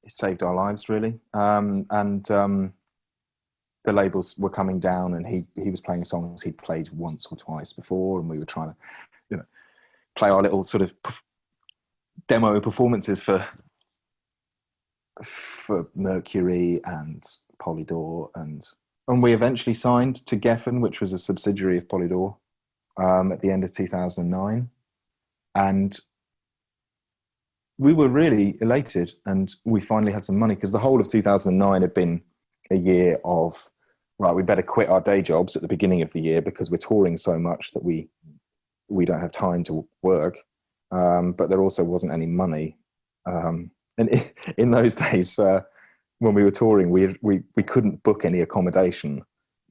He saved our lives, really. The labels were coming down, and he was playing songs he'd played once or twice before, and we were trying to, you know, play our little sort of demo performances for Mercury and Polydor, and we eventually signed to Geffen, which was a subsidiary of Polydor, at the end of 2009, and we were really elated, and we finally had some money, because the whole of 2009 had been a year of, right, we better quit our day jobs at the beginning of the year because we're touring so much that we don't have time to work, but there also wasn't any money, and in those days, when we were touring, we couldn't book any accommodation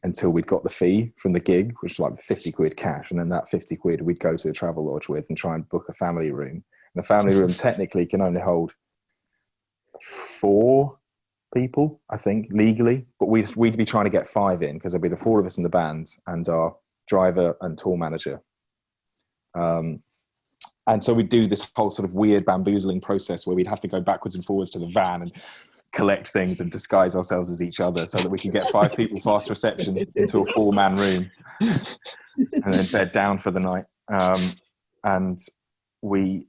until we'd got the fee from the gig, which was like 50 quid cash, and then that 50 quid we'd go to a travel lodge with and try and book a family room. And the family room technically can only hold 4 people, I think, legally, but we'd be trying to get 5 in, because there'd be the 4 of us in the band and our driver and tour manager. And so we'd do this whole sort of weird bamboozling process where we'd have to go backwards and forwards to the van and collect things and disguise ourselves as each other so that we could get 5 people fast reception into a 4-man room and then bed down for the night. And we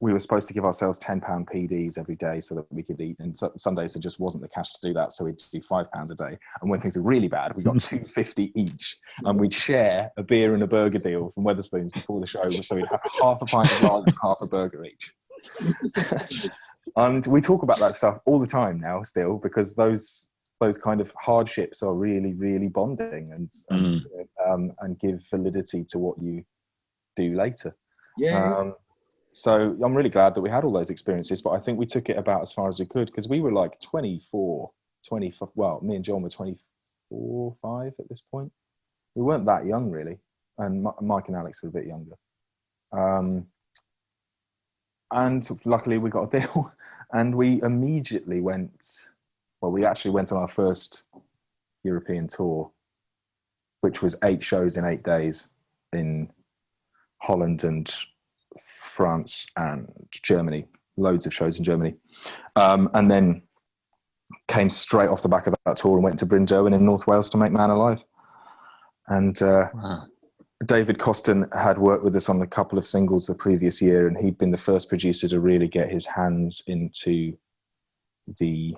were supposed to give ourselves £10 PDs every day so that we could eat. And some days there just wasn't the cash to do that, so we'd do £5 a day. And when things were really bad, we got £2.50 each, and we'd share a beer and a burger deal from Wetherspoons before the show, so we'd have half a pint of lager and half a burger each. And we talk about that stuff all the time now, still, because those kind of hardships are really, really bonding and give validity to what you do later.
Yeah.
So I'm really glad that we had all those experiences, but I think we took it about as far as we could, because we were like 24, well, me and John were 24, 5 at this point. We weren't that young, really. And Mike and Alex were a bit younger. And luckily we got a deal, and we immediately we actually went on our first European tour, which was 8 shows in 8 days in Holland and France and Germany, loads of shows in Germany, and then came straight off the back of that tour and went to Bryn Derwen in North Wales to make Man Alive. And wow. David Costin had worked with us on a couple of singles the previous year, and he'd been the first producer to really get his hands into the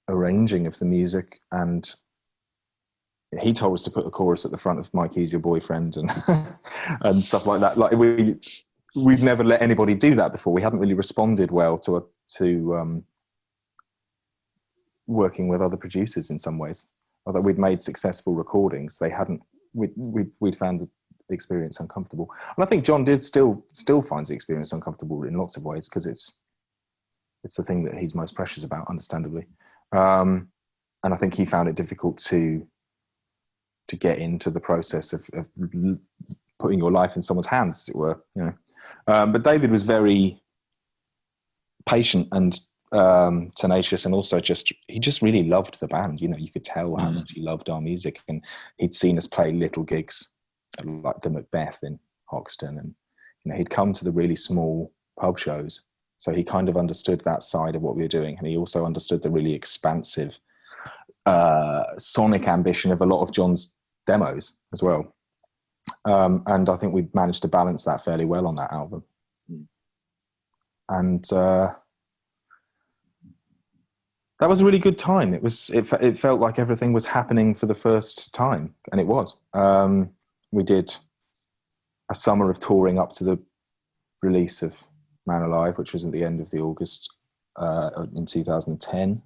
arranging of the music, and he told us to put the chorus at the front of Mike, He's Your Boyfriend, and and stuff like that. Like we'd never let anybody do that before. We hadn't really responded well to working with other producers in some ways. Although we'd made successful recordings, they hadn't. We'd found the experience uncomfortable, and I think John still finds the experience uncomfortable in lots of ways, because it's the thing that he's most precious about, understandably. And I think he found it difficult to get into the process of putting your life in someone's hands, as it were, you know. But David was very patient and tenacious, and also he just really loved the band. You know, you could tell how much he loved our music, and he'd seen us play little gigs like the Macbeth in Hoxton, and you know, he'd come to the really small pub shows, so he kind of understood that side of what we were doing, and he also understood the really expansive sonic ambition of a lot of John's demos as well. And I think we managed to balance that fairly well on that album. and that was a really good time. It felt like everything was happening for the first time, and it was. We did a summer of touring up to the release of Man Alive, which was at the end of the August in 2010,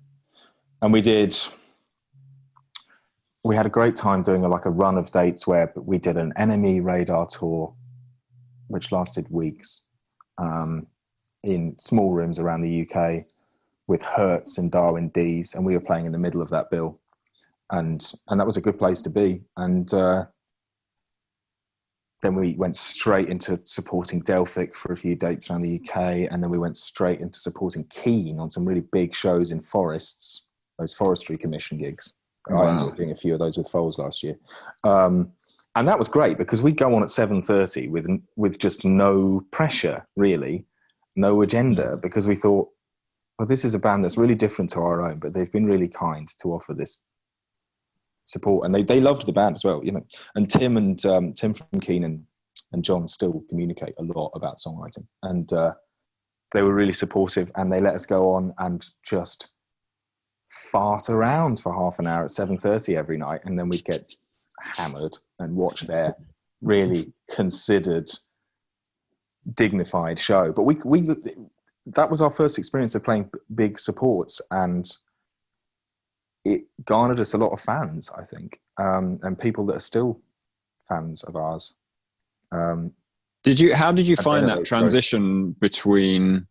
and we had a great time doing a run of dates where we did an Enemy Radar tour, which lasted weeks, in small rooms around the UK with Hertz and Darwin D's, and we were playing in the middle of that bill, and that was a good place to be. And then we went straight into supporting Delphic for a few dates around the UK, and then we went straight into supporting Keane on some really big shows in forests, those forestry commission gigs. Wow. I ended up doing a few of those with Foals last year. And that was great because we'd go on at 7:30 with just no pressure, really, no agenda, because we thought, well, this is a band that's really different to our own, but they've been really kind to offer this support, and they loved the band as well, you know. And Tim from Keane and John still communicate a lot about songwriting, and they were really supportive, and they let us go on and just fart around for half an hour at 7:30 every night, and then we'd get hammered and watch their really considered, dignified show. But we that was our first experience of playing big supports, and it garnered us a lot of fans, I think, and people that are still fans of ours. How did you find that transition between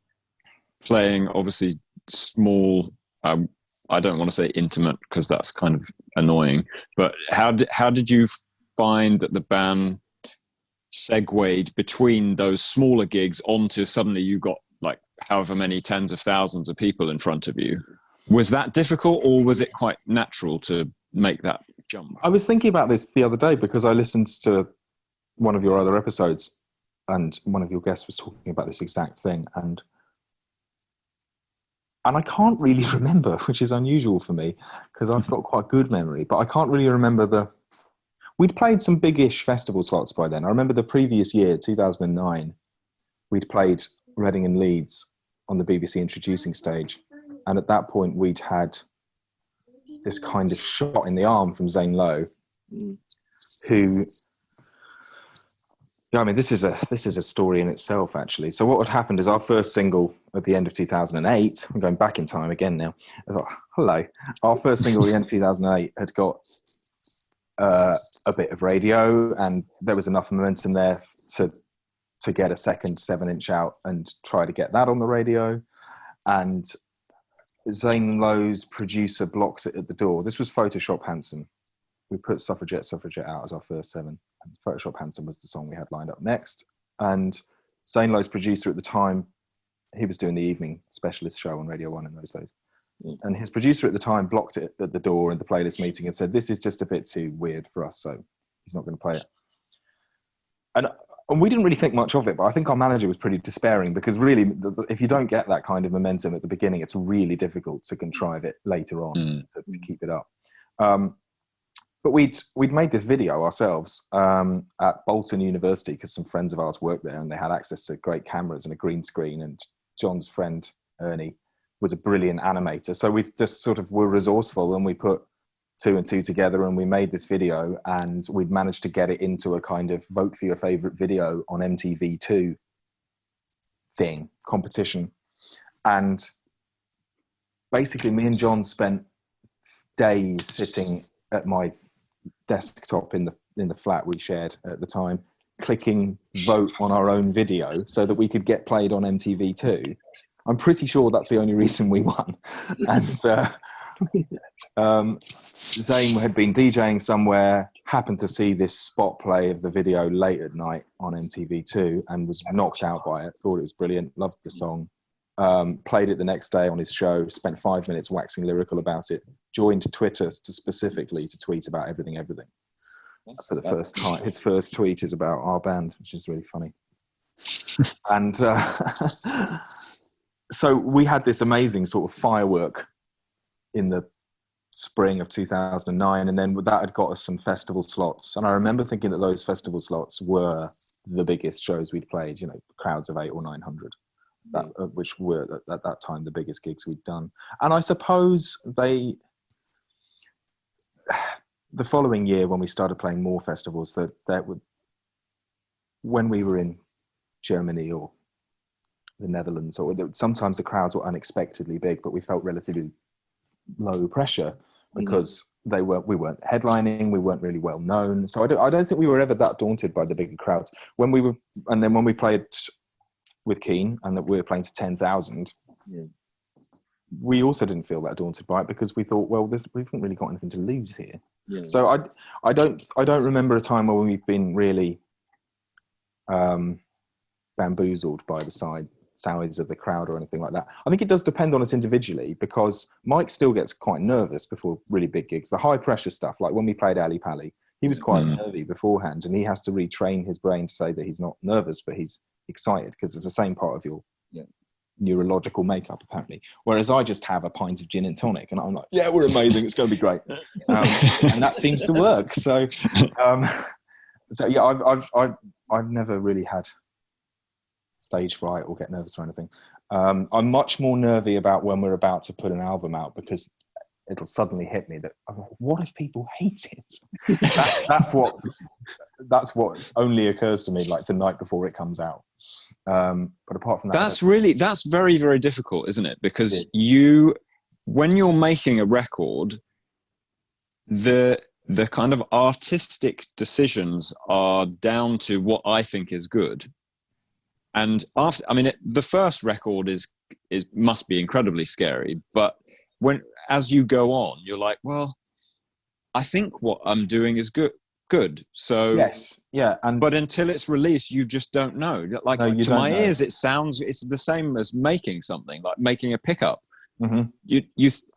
playing obviously small, I don't want to say intimate because that's kind of annoying, but how did you find that the band segued between those smaller gigs onto suddenly you got like however many tens of thousands of people in front of you? Was that difficult, or was it quite natural to make that jump? I was thinking about this the other day because I listened to one of your other episodes, and one of your guests was talking about this exact thing, and I can't really remember, which is unusual for me because I've got quite good memory, but I can't really remember we'd played some big-ish festival slots by then. I remember the previous year, 2009, we'd played Reading and Leeds on the BBC introducing stage. And at that point, we'd had this kind of shot in the arm from Zane Lowe, who, I mean, this is a story in itself, actually. So what had happened is our first single at the end of 2008, I'm going back in time again now. I thought, hello. Our first single at the end of 2008 had got a bit of radio, and there was enough momentum there to get a second 7-inch out and try to get that on the radio. And Zane Lowe's producer blocks it at the door. This was Photoshop Handsome. We put Suffragette out as our first 7. And Photoshop Handsome was the song we had lined up next. And Zane Lowe's producer at the time, he was doing the evening specialist show on Radio 1 in those days. And his producer at the time blocked it at the door in the playlist meeting and said, this is just a bit too weird for us, so he's not going to play it. And we didn't really think much of it, but I think our manager was pretty despairing because really, if you don't get that kind of momentum at the beginning, it's really difficult to contrive it later on to keep it up. But we'd made this video ourselves at Bolton University because some friends of ours worked there and they had access to great cameras and a green screen, and John's friend, Ernie, was a brilliant animator. So we just sort of were resourceful, and we put 2 and 2 together, and we made this video, and we'd managed to get it into a kind of vote for your favorite video on MTV2 thing, competition. And basically me and John spent days sitting at my desktop in the flat we shared at the time, clicking vote on our own video so that we could get played on MTV2. I'm pretty sure that's the only reason we won. And Zane had been DJing somewhere, happened to see this spot play of the video late at night on MTV2 and was knocked out by it, thought it was brilliant, loved the song, played it the next day on his show, spent 5 minutes waxing lyrical about it, joined Twitter specifically to tweet about everything for the first time. His first tweet is about our band, which is really funny. And so we had this amazing sort of firework in the spring of 2009, and then that had got us some festival slots. And I remember thinking that those festival slots were the biggest shows we'd played, you know, crowds of 800 or 900. which were at that time the biggest gigs we'd done. And I suppose the following year, when we started playing more festivals, when we were in Germany or the Netherlands, or sometimes the crowds were unexpectedly big, but we felt relatively low pressure because we weren't headlining, we weren't really well known. So I don't think we were ever that daunted by the bigger crowds. When we played with Keane and that we were playing to 10,000, we also didn't feel that daunted by it because we thought, well, we haven't really got anything to lose here. Yeah. So I don't remember a time where we've been really bamboozled by the size of the crowd or anything like that. I think it does depend on us individually, because Mike still gets quite nervous before really big gigs. The high pressure stuff, like when we played Ali Pali, he was quite nervy beforehand, and he has to retrain his brain to say that he's not nervous, but he's excited, because it's the same part of your neurological makeup, apparently. Whereas I just have a pint of gin and tonic, and I'm like, yeah, we're amazing, it's going to be great. And that seems to work. So yeah, I've never really had stage fright or get nervous or anything. I'm much more nervy about when we're about to put an album out, because it'll suddenly hit me that, what if people hate it? That's what only occurs to me like the night before it comes out. But apart from that,
that's very, very difficult, isn't it? Because when you're making a record, the kind of artistic decisions are down to what I think is good. And the first record must be incredibly scary, but as you go on, you're like, well, I think what I'm doing is good. So
yes, yeah.
But until it's released, you just don't know. Like, no, to my ears, it's the same as making something, like making a pickup. Mm-hmm.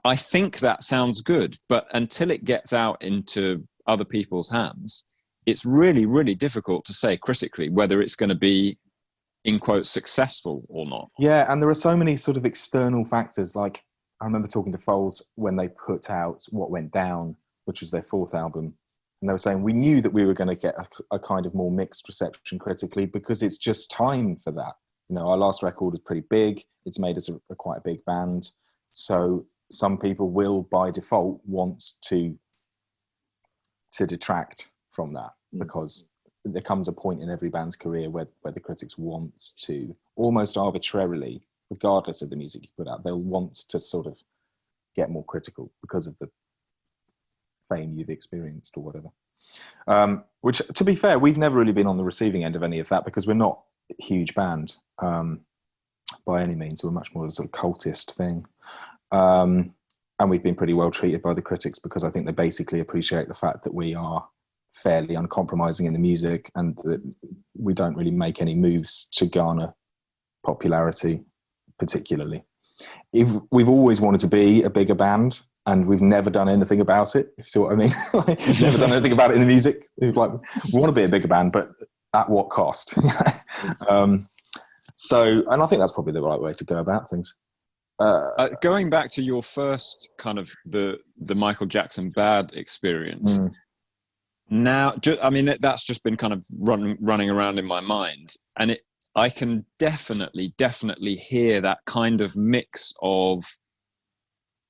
I think that sounds good, but until it gets out into other people's hands, it's really, really difficult to say critically whether it's going to be, in quotes, successful or not.
Yeah, and there are so many sort of external factors. Like, I remember talking to Foals when they put out What Went Down, which was their fourth album, and they were saying, we knew that we were going to get a kind of more mixed reception critically, because it's just time for that. You know, our last record was pretty big. It's made us a quite a big band. So some people will, by default, want to detract from that, because there comes a point in every band's career where the critics want to, almost arbitrarily, regardless of the music you put out, they'll want to sort of get more critical because of the fame you've experienced or whatever. Which, to be fair, we've never really been on the receiving end of any of that, because we're not a huge band by any means. We're much more a sort of cultist thing. And we've been pretty well treated by the critics, because I think they basically appreciate the fact that we are fairly uncompromising in the music, and that we don't really make any moves to garner popularity particularly. If we've always wanted to be a bigger band, and we've never done anything about it, if you see what I mean. Never done anything about it in the music. Like, we want to be a bigger band, but at what cost? So, and I think that's probably the right way to go about things.
Going back to your first kind of the Michael Jackson bad experience, now, that's just been kind of running around in my mind, and I can definitely hear that kind of mix of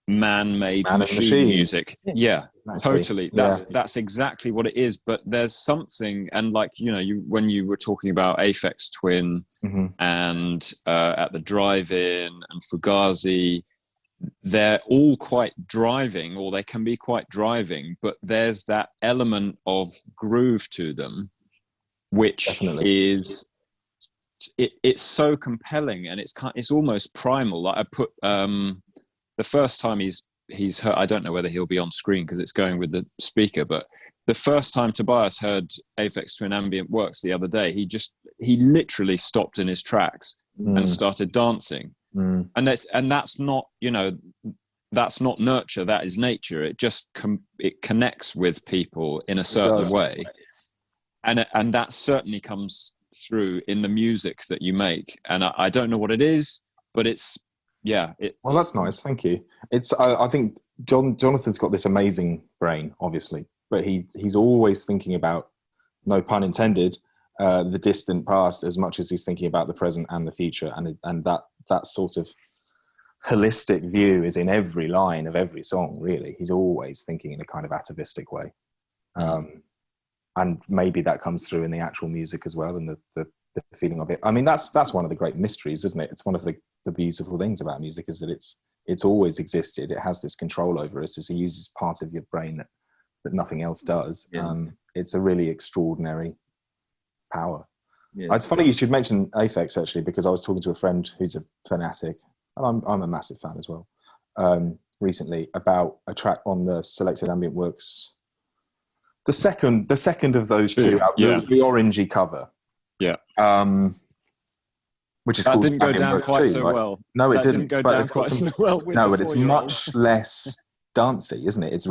man-made machine music. Yeah, totally. That's exactly what it is. But there's something, and like, when you were talking about Aphex Twin and at the Drive-In and Fugazi, they're all quite driving, or they can be quite driving, but there's that element of groove to them, which is it's so compelling, and it's almost primal. Like, I put the first time he's heard, I don't know whether he'll be on screen because it's going with the speaker, but the first time Tobias heard Aphex Twin Ambient Works the other day, he literally stopped in his tracks and started dancing. And that's not, that's not nurture, that is nature. It just it connects with people in a certain way, and that certainly comes through in the music that you make. And I don't know what it is, but it's well, that's nice, thank you.
It's I think Jonathan's got this amazing brain, obviously, but he's always thinking about, no pun intended, the distant past as much as he's thinking about the present and the future, and that sort of holistic view is in every line of every song, really. He's always thinking in a kind of atavistic way. And maybe that comes through in the actual music as well, and the feeling of it. I mean, that's one of the great mysteries, isn't it? It's one of the beautiful things about music, is that it's always existed. It has this control over us, as it uses part of your brain that nothing else does. It's a really extraordinary power. It's funny you should mention Aphex, actually, because I was talking to a friend who's a fanatic, and I'm a massive fan as well, recently, about a track on the Selected Ambient Works, the second of those two, the orangey cover, which is
that didn't go
Ambient
down
Works
quite
2,
so
right?
well.
No, it
didn't go down quite so well. With
no, but it's much less dancey, isn't it? It's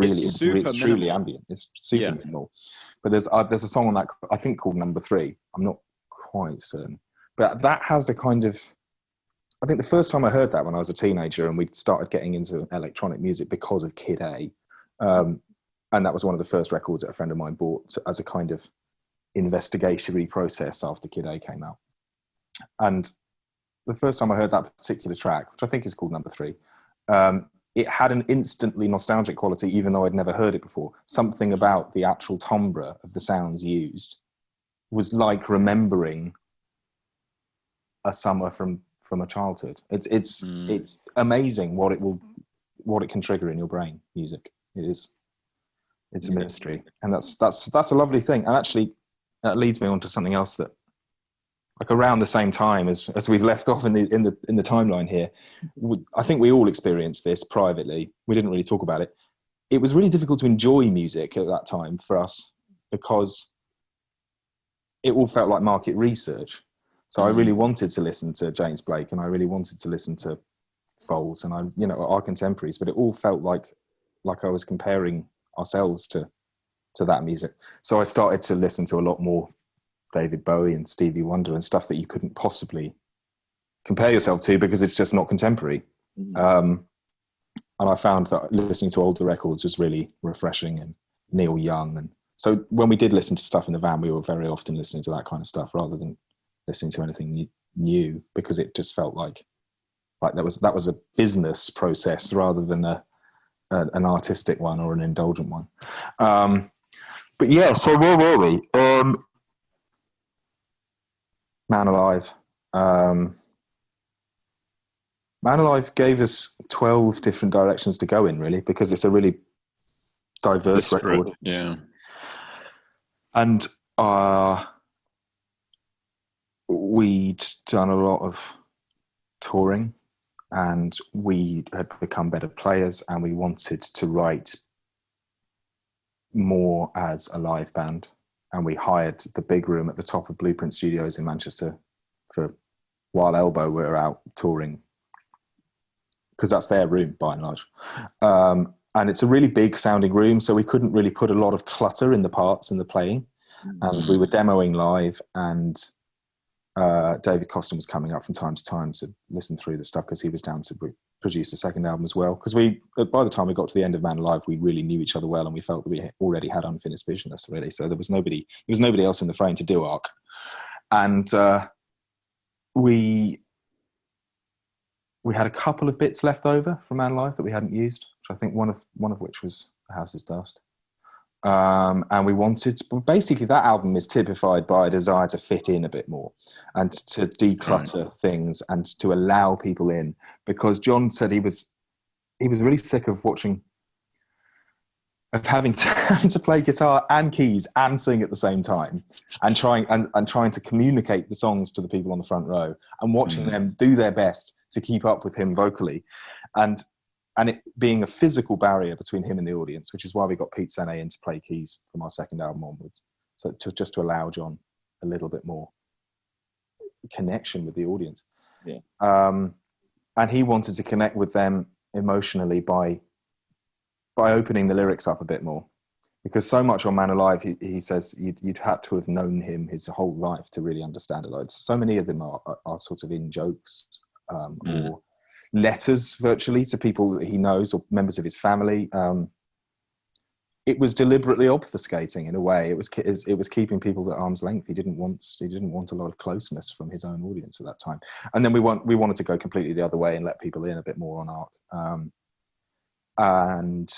truly ambient. It's super minimal. But there's a song on that, I think, called Number 3. I'm not quite certain, but that has a kind of, I think the first time I heard that when I was a teenager, and we started getting into electronic music because of Kid A, and that was one of the first records that a friend of mine bought as a kind of investigatory process after Kid A came out. And the first time I heard that particular track, which I think is called Number 3, it had an instantly nostalgic quality, even though I'd never heard it before. Something about the actual timbre of the sounds used was like remembering a summer from a childhood. It's amazing what it can trigger in your brain. Music, it's a mystery, and that's a lovely thing. And actually, that leads me on to something else that, like, around the same time as we've left off in the timeline here, I think we all experienced this privately. We didn't really talk about it. It was really difficult to enjoy music at that time for us, because it all felt like market research. So I really wanted to listen to James Blake, and I really wanted to listen to Foals, and our contemporaries, but it all felt like I was comparing ourselves to that music. So I started to listen to a lot more David Bowie and Stevie Wonder and stuff that you couldn't possibly compare yourself to, because it's just not contemporary. And I found that listening to older records was really refreshing, and Neil Young. And so when we did listen to stuff in the van, we were very often listening to that kind of stuff rather than listening to anything new, because it just felt like that was a business process rather than an artistic one or an indulgent one. But yeah, so where were we? Man Alive. Man Alive gave us 12 different directions to go in, really, because it's a really diverse record.
Yeah.
And we'd done a lot of touring, and we had become better players, and we wanted to write more as a live band. And we hired the big room at the top of Blueprint Studios in Manchester while Elbow were out touring, because that's their room by and large. And it's a really big sounding room, so we couldn't really put a lot of clutter in the parts and the playing. And we were demoing live, and David Costin was coming up from time to time to listen through the stuff, because he was down to produce the second album as well. Because by the time we got to the end of Man Alive, we really knew each other well, and we felt that we already had unfinished business already. So there was nobody else in the frame to do Arc. And we had a couple of bits left over from Man Alive that we hadn't used, which I think one of which was The House Is Dust. And we wanted, basically that album is typified by a desire to fit in a bit more and to declutter things and to allow people in, because John said he was really sick of having to play guitar and keys and sing at the same time, and trying to communicate the songs to the people on the front row, and watching them do their best to keep up with him vocally, and it being a physical barrier between him and the audience, which is why we got Pete Sene in to play keys from our second album onwards. So just to allow John a little bit more connection with the audience.
Yeah.
And he wanted to connect with them emotionally by opening the lyrics up a bit more, because so much on Man Alive, he says you'd had to have known him his whole life to really understand it. Like, so many of them are sort of in jokes or letters virtually to people that he knows or members of his family. it was deliberately obfuscating in a way. It was keeping people at arm's length. He didn't want a lot of closeness from his own audience at that time. And then we wanted to go completely the other way and let people in a bit more on Arc. And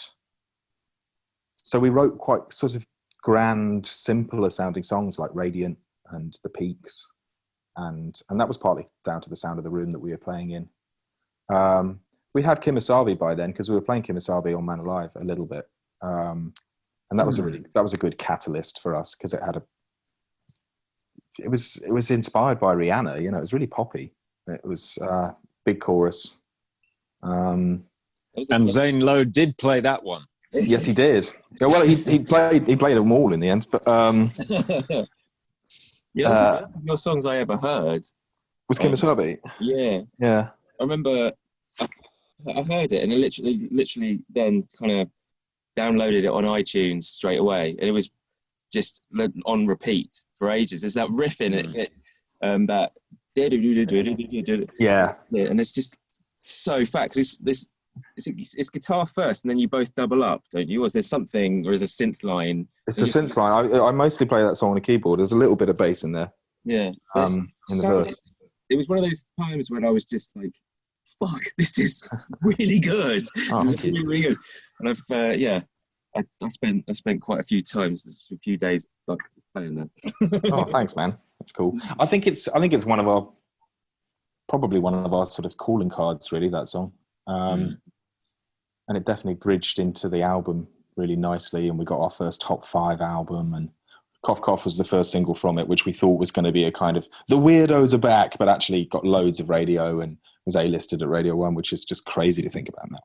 so we wrote quite sort of grand, simpler sounding songs like Radiant and The Peaks, and that was partly down to the sound of the room that we were playing in. We had Kim Asabi by then, because we were playing Kim Asabi on Man Alive a little bit, and that was a good catalyst for us, because it was inspired by Rihanna. It was really poppy. It was big chorus. And
Zane Lowe did play that one.
Yes, he did. Yeah, well, he played them all in the end. But
yeah, that's one of your songs I ever heard.
Was Kim Asabi?
Yeah. I remember I heard it, and I literally then kind of downloaded it on iTunes straight away, and it was just on repeat for ages. There's that riff in it, that yeah, and it's just so fat. It's guitar first, and then you both double up, don't you? Or is there something, or is a synth line?
It's a synth line. I mostly play that song on a keyboard. There's a little bit of bass in there.
Yeah.
In the verse.
It was one of those times when I was just like, "Fuck, this is really good." It's really, really good. And I spent quite a few days like playing that.
Oh, thanks, man. That's cool. I think it's probably one of our sort of calling cards, really, that song. And it definitely bridged into the album really nicely, and we got our first top 5 album, and Cough Cough was the first single from it, which we thought was going to be a kind of the weirdos are back, but actually got loads of radio and was A-listed at Radio 1, which is just crazy to think about now.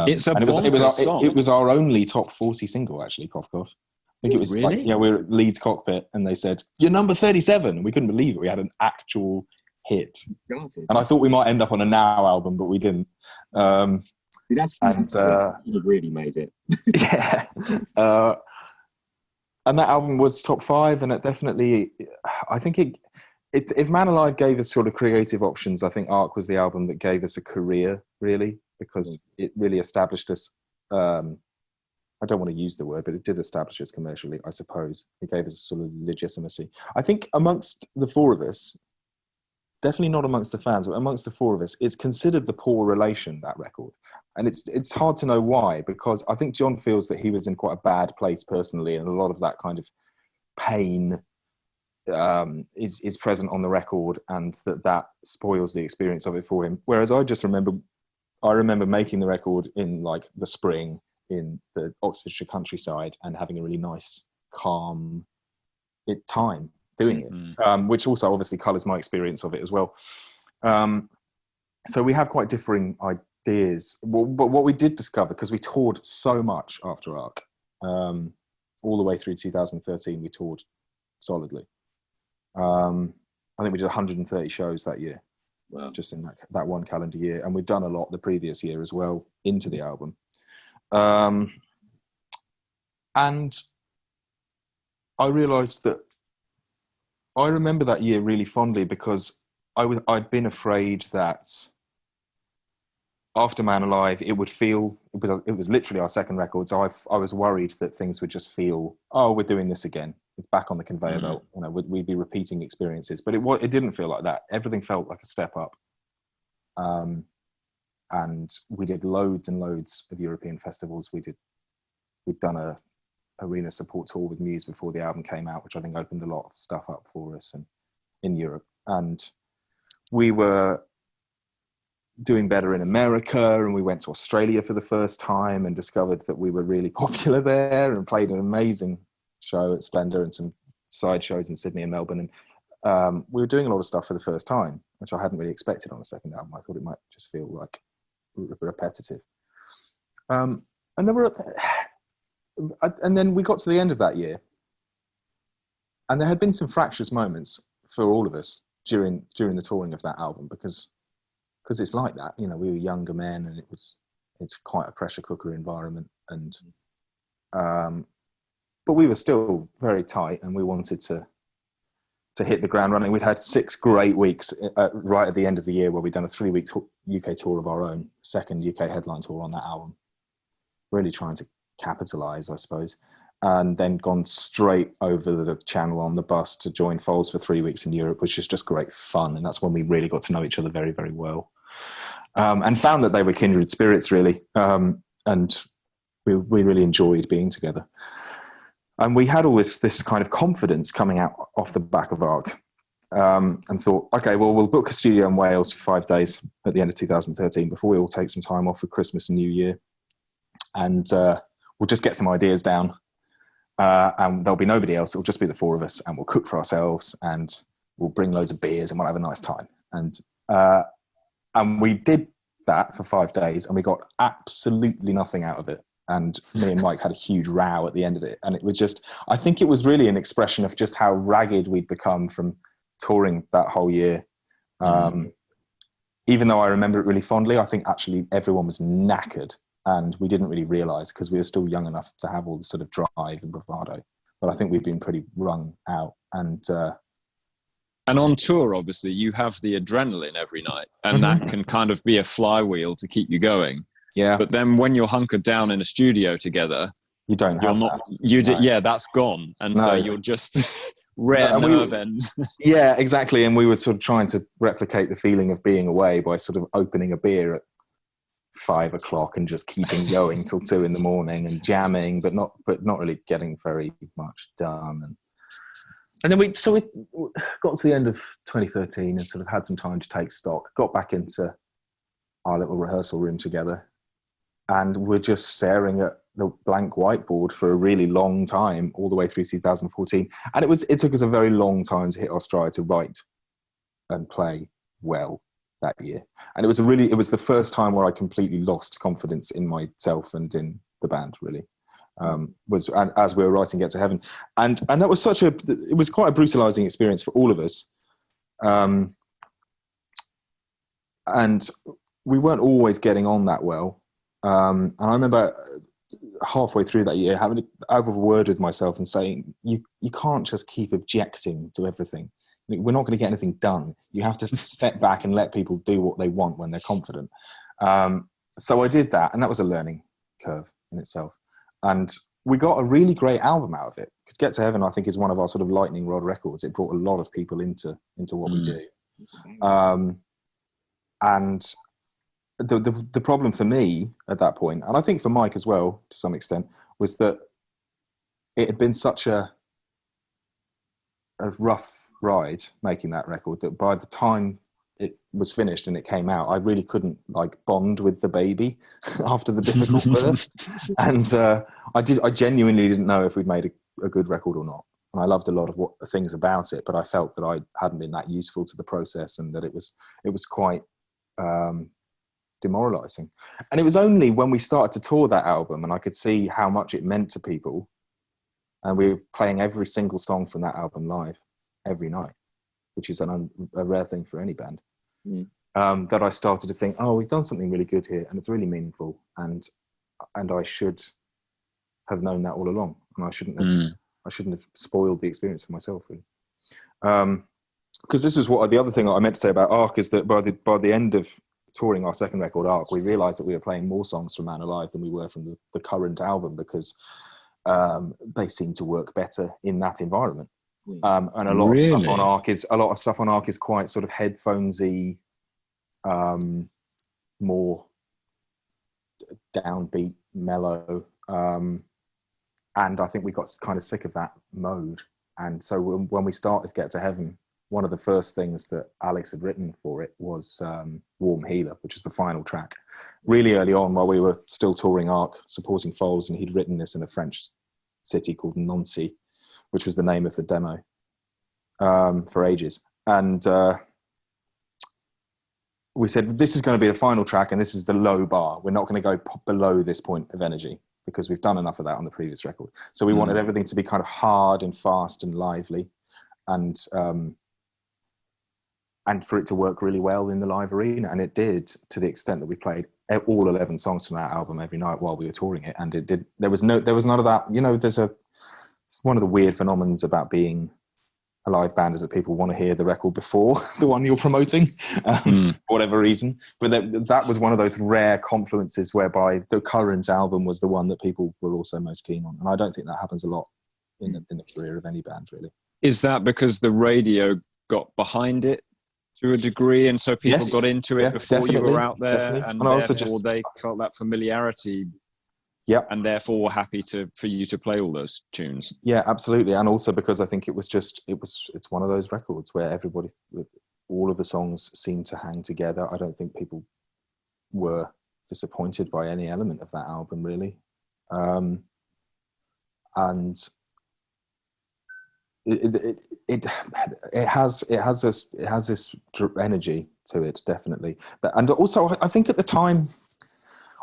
It was our only top 40 single, actually, Cough Cough. I think it was
really?
We were at Leeds Cockpit, and they said, "You're number 37." And we couldn't believe it. We had an actual hit. And I thought we might end up on a Now album, but we didn't.
That's you really made it.
Yeah. And that album was top 5, and it definitely, I think if Man Alive gave us sort of creative options, I think Arc was the album that gave us a career, really, because it really established us. I don't want to use the word, but it did establish us commercially, I suppose. It gave us sort of legitimacy. I think amongst the 4 of us, definitely not amongst the fans, but amongst the 4 of us, it's considered the poor relation, that record. And it's hard to know why, because I think John feels that he was in quite a bad place personally, and a lot of that kind of pain is present on the record, and that spoils the experience of it for him. Whereas I remember making the record in like the spring in the Oxfordshire countryside and having a really nice, calm time doing it, which also obviously colours my experience of it as well. So we have quite differing ideas. But what we did discover, because we toured so much after Arc, all the way through 2013, we toured solidly. I think we did 130 shows that year.
Wow.
Just in that one calendar year. And we'd done a lot the previous year as well into the album. And I realised that I remember that year really fondly, because I'd been afraid that after Man Alive, it was literally our second record. So I was worried that things would just feel, oh, we're doing this again. It's back on the conveyor belt. We'd be repeating experiences, but it didn't feel like that. Everything felt like a step up. And we did loads and loads of European festivals. We'd done a arena support tour with Muse before the album came out, which I think opened a lot of stuff up for us in Europe. And we were doing better in America, and we went to Australia for the first time and discovered that we were really popular there, and played an amazing show at Splendour and some side shows in Sydney and Melbourne. And we were doing a lot of stuff for the first time, which I hadn't really expected on a second album. I thought it might just feel like repetitive. And then we got to the end of that year, and there had been some fractious moments for all of us during the touring of that album, because it's like that, we were younger men, and it's quite a pressure cooker environment, and but we were still very tight, and we wanted to hit the ground running. We'd had 6 great weeks right at the end of the year, where we'd done a 3-week UK tour of our own, second UK headline tour on that album, really trying to capitalise, I suppose, and then gone straight over the channel on the bus to join Foals for 3 weeks in Europe, which was just great fun. And that's when we really got to know each other very, very well, and found that they were kindred spirits, really. And we really enjoyed being together. And we had all this kind of confidence coming out off the back of ARC, and thought, okay, well, we'll book a studio in Wales for 5 days at the end of 2013 before we all take some time off for Christmas and New Year. And we'll just get some ideas down, and there'll be nobody else. It'll just be the four of us, and we'll cook for ourselves, and we'll bring loads of beers, and we'll have a nice time. And we did that for 5 days, and we got absolutely nothing out of it. And me and Mike had a huge row at the end of it. And it was just, I think it was really an expression of just how ragged we'd become from touring that whole year. Even though I remember it really fondly, I think actually everyone was knackered, and we didn't really realise because we were still young enough to have all the sort of drive and bravado. But I think we've been pretty wrung out. And
on tour, obviously, you have the adrenaline every night, and that can kind of be a flywheel to keep you going.
Yeah.
But then when you're hunkered down in a studio together,
you don't have that.
No. Yeah, that's gone. And so you're just rare nerve ends.
Yeah, exactly. And we were sort of trying to replicate the feeling of being away by sort of opening a beer at 5 o'clock and just keeping going till 2 a.m. and jamming, but not really getting very much done. And then we got to the end of 2013 and sort of had some time to take stock, got back into our little rehearsal room together, and we're just staring at the blank whiteboard for a really long time, all the way through 2014. And it took us a very long time to hit our stride to write and play well that year. And it was the first time where I completely lost confidence in myself and in the band, really. As we were writing Get to Heaven. And that was it was quite a brutalizing experience for all of us. And we weren't always getting on that well. And I remember halfway through that year having to have a word with myself and saying, you can't just keep objecting to everything. We're not going to get anything done. You have to step back and let people do what they want when they're confident. So I did that, and that was a learning curve in itself. And we got a really great album out of it. Because Get to Heaven, I think, is one of our sort of lightning rod records. It brought a lot of people into what we do. And the problem for me at that point, and I think for Mike as well, to some extent, was that it had been such a rough ride making that record that by the time it was finished and it came out, I really couldn't bond with the baby after the difficult birth. And I genuinely didn't know if we'd made a good record or not. And I loved a lot of things about it, but I felt that I hadn't been that useful to the process, and that it was quite demoralizing. And it was only when we started to tour that album and I could see how much it meant to people, and we were playing every single song from that album live every night, which is a rare thing for any band, that I started to think, oh, we've done something really good here, and it's really meaningful, and I should have known that all along, and I shouldn't have spoiled the experience for myself, really. Because this is the other thing I meant to say about ARC is that by the end of touring our second record, ARC, we realised that we were playing more songs from Man Alive than we were from the current album, because they seemed to work better in that environment. And a lot of stuff on ARC is quite sort of headphonesy, more downbeat, mellow, and I think we got kind of sick of that mode. And so when we started Get to Heaven, one of the first things that Alex had written for it was Warm Healer, which is the final track. Really early on, while we were still touring ARC, supporting Foals, and he'd written this in a French city called Nancy, which was the name of the demo for ages. And we said, this is going to be the final track, and this is the low bar. We're not going to go below this point of energy, because we've done enough of that on the previous record. So we wanted everything to be kind of hard and fast and lively, and for it to work really well in the live arena. And it did, to the extent that we played all 11 songs from that album every night while we were touring it. And it did. There was none of that. There's one of the weird phenomenons about being a live band is that people want to hear the record before the one you're promoting, for whatever reason. But that was one of those rare confluences whereby the current album was the one that people were also most keen on. And I don't think that happens a lot in the career of any band, really.
Is that because the radio got behind it to a degree, and so people got into it before you were out there, and therefore they felt that familiarity?
Yeah,
and therefore were happy for you to play all those tunes.
Yeah, absolutely, and also because I think it's one of those records where all of the songs seem to hang together. I don't think people were disappointed by any element of that album, really, and it has this energy to it, definitely. And also, I think at the time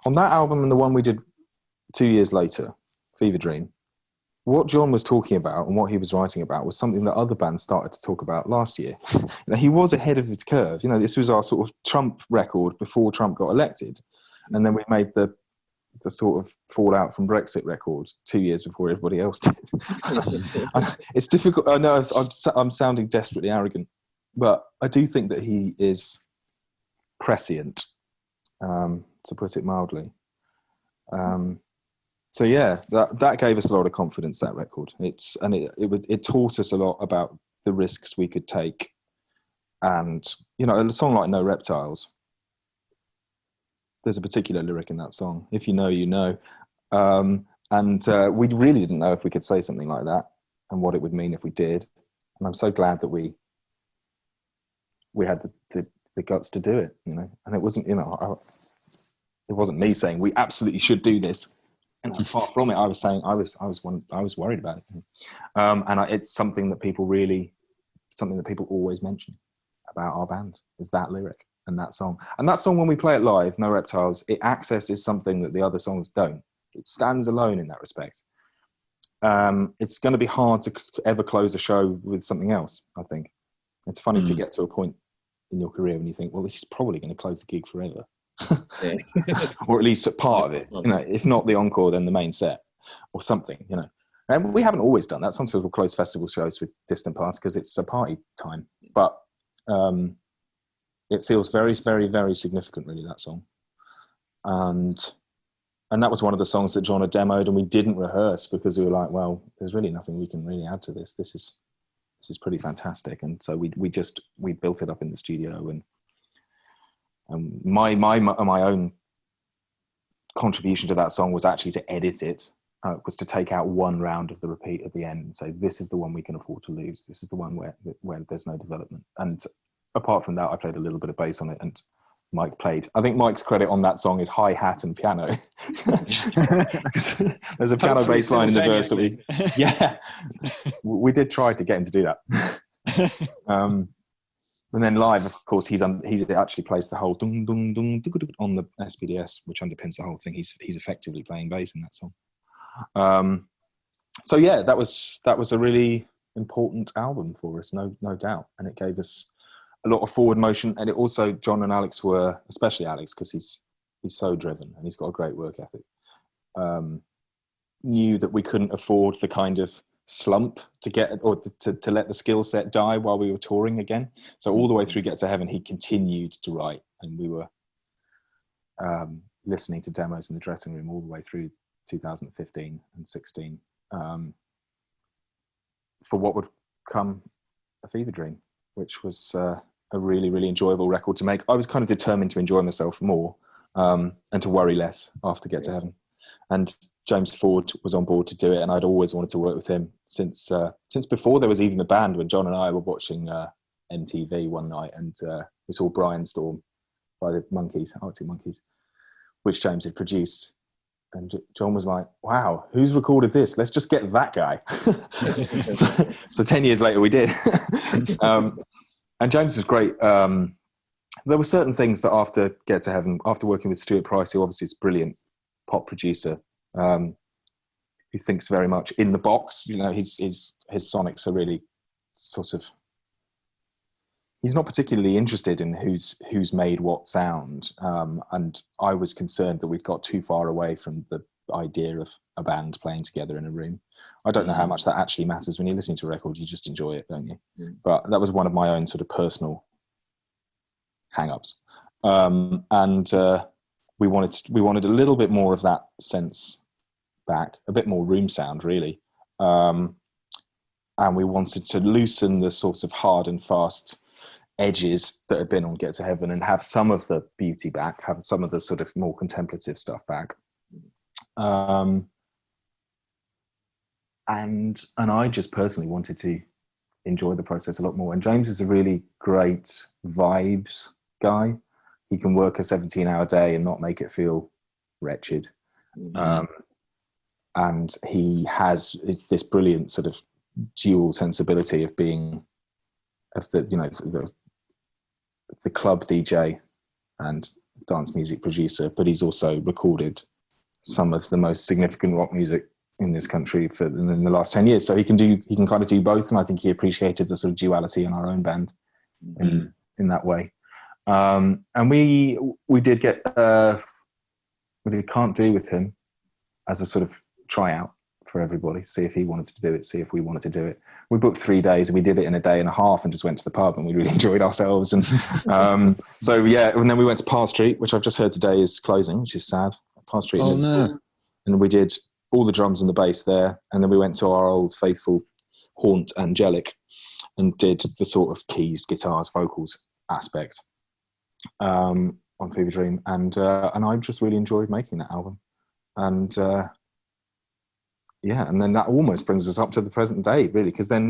on that album and the one we did 2 years later, Fever Dream, what John was talking about and what he was writing about was something that other bands started to talk about last year. He was ahead of his curve. This was our sort of Trump record before Trump got elected. And then we made the sort of Fallout from Brexit record 2 years before everybody else did. It's difficult. I know I'm sounding desperately arrogant, but I do think that he is prescient, to put it mildly. So yeah, that gave us a lot of confidence, that record. It taught us a lot about the risks we could take. And, a song like No Reptiles, there's a particular lyric in that song, if you know, you know. And we really didn't know if we could say something like that and what it would mean if we did. And I'm so glad that we had the guts to do it, And it wasn't, it wasn't me saying we absolutely should do this. And far from it, I was saying I was worried about it, it's something that people always mention about our band is that lyric and that song. And that song, when we play it live, No Reptiles, it accesses something that the other songs don't. It stands alone in that respect. It's going to be hard to ever close a show with something else. I think it's funny to get to a point in your career when you think, well, this is probably going to close the gig forever. Or at least a part of it, if not the encore, then the main set or something, and we haven't always done that. Sometimes we'll close festival shows with Distant Past because it's a party time, but it feels very, very, very significant, really, that song. And that was one of the songs that John had demoed, and we didn't rehearse because we were like, well, there's really nothing we can really add to this. This is pretty fantastic. And so we built it up in the studio, and my own contribution to that song was actually to edit it, was to take out one round of the repeat at the end and say, this is the one we can afford to lose. This is the one where there's no development. And apart from that, I played a little bit of bass on it, and Mike played. I think Mike's credit on that song is hi-hat and piano. There's a piano bass line in the verse that we did try to get him to do that. And then live, of course, he actually plays the whole dung dung dung on the SPDS, which underpins the whole thing. He's effectively playing bass in that song. So yeah, that was a really important album for us, no doubt, and it gave us a lot of forward motion. And it also, John and Alex were, especially Alex, because he's so driven and he's got a great work ethic, knew that we couldn't afford the kind of slump to let the skill set die while we were touring again. So all the way through Get to Heaven, he continued to write, and we were listening to demos in the dressing room all the way through 2015 and 16 for what would come a Fever Dream, which was a really, really enjoyable record to make. I was kind of determined to enjoy myself more and to worry less after Get to Heaven. And James Ford was on board to do it, and I'd always wanted to work with him since before there was even a band. When John and I were watching MTV one night, and we saw Brian Storm by the Arctic Monkeys, which James had produced, and John was like, "Wow, who's recorded this? Let's just get that guy." so 10 years later, we did. And James was great. There were certain things that after Get to Heaven, after working with Stuart Price, who obviously is a brilliant pop producer, who thinks very much in the box. His sonics are really sort of, he's not particularly interested in who's made what sound. And I was concerned that we'd got too far away from the idea of a band playing together in a room. I don't know how much that actually matters when you're listening to a record. You just enjoy it, don't you? But that was one of my own sort of personal hang-ups. And we wanted a little bit more of that sense back, a bit more room sound, really. And we wanted to loosen the sort of hard and fast edges that had been on Get to Heaven and have some of the beauty back, have some of the sort of more contemplative stuff back. And I just personally wanted to enjoy the process a lot more. And James is a really great vibes guy. He can work a 17-hour day and not make it feel wretched. And he has this brilliant sort of dual sensibility of being the club DJ and dance music producer, but he's also recorded some of the most significant rock music in this country in the last 10 years. So he can kind of do both, and I think he appreciated the sort of duality in our own band in that way. And we did get we did Can't Do with him as a sort of tryout for everybody, see if he wanted to do it, see if we wanted to do it. We booked 3 days and we did it in a day and a half and just went to the pub, and we really enjoyed ourselves. And so yeah, and then we went to Parr Street, which I've just heard today is closing, which is sad. Parr Street.
Oh no.
And we did all the drums and the bass there, and then we went to our old faithful haunt, Angelic, and did the sort of keys, guitars, vocals aspect on Fever Dream, and I just really enjoyed making that album. And yeah, and then that almost brings us up to the present day, really, because then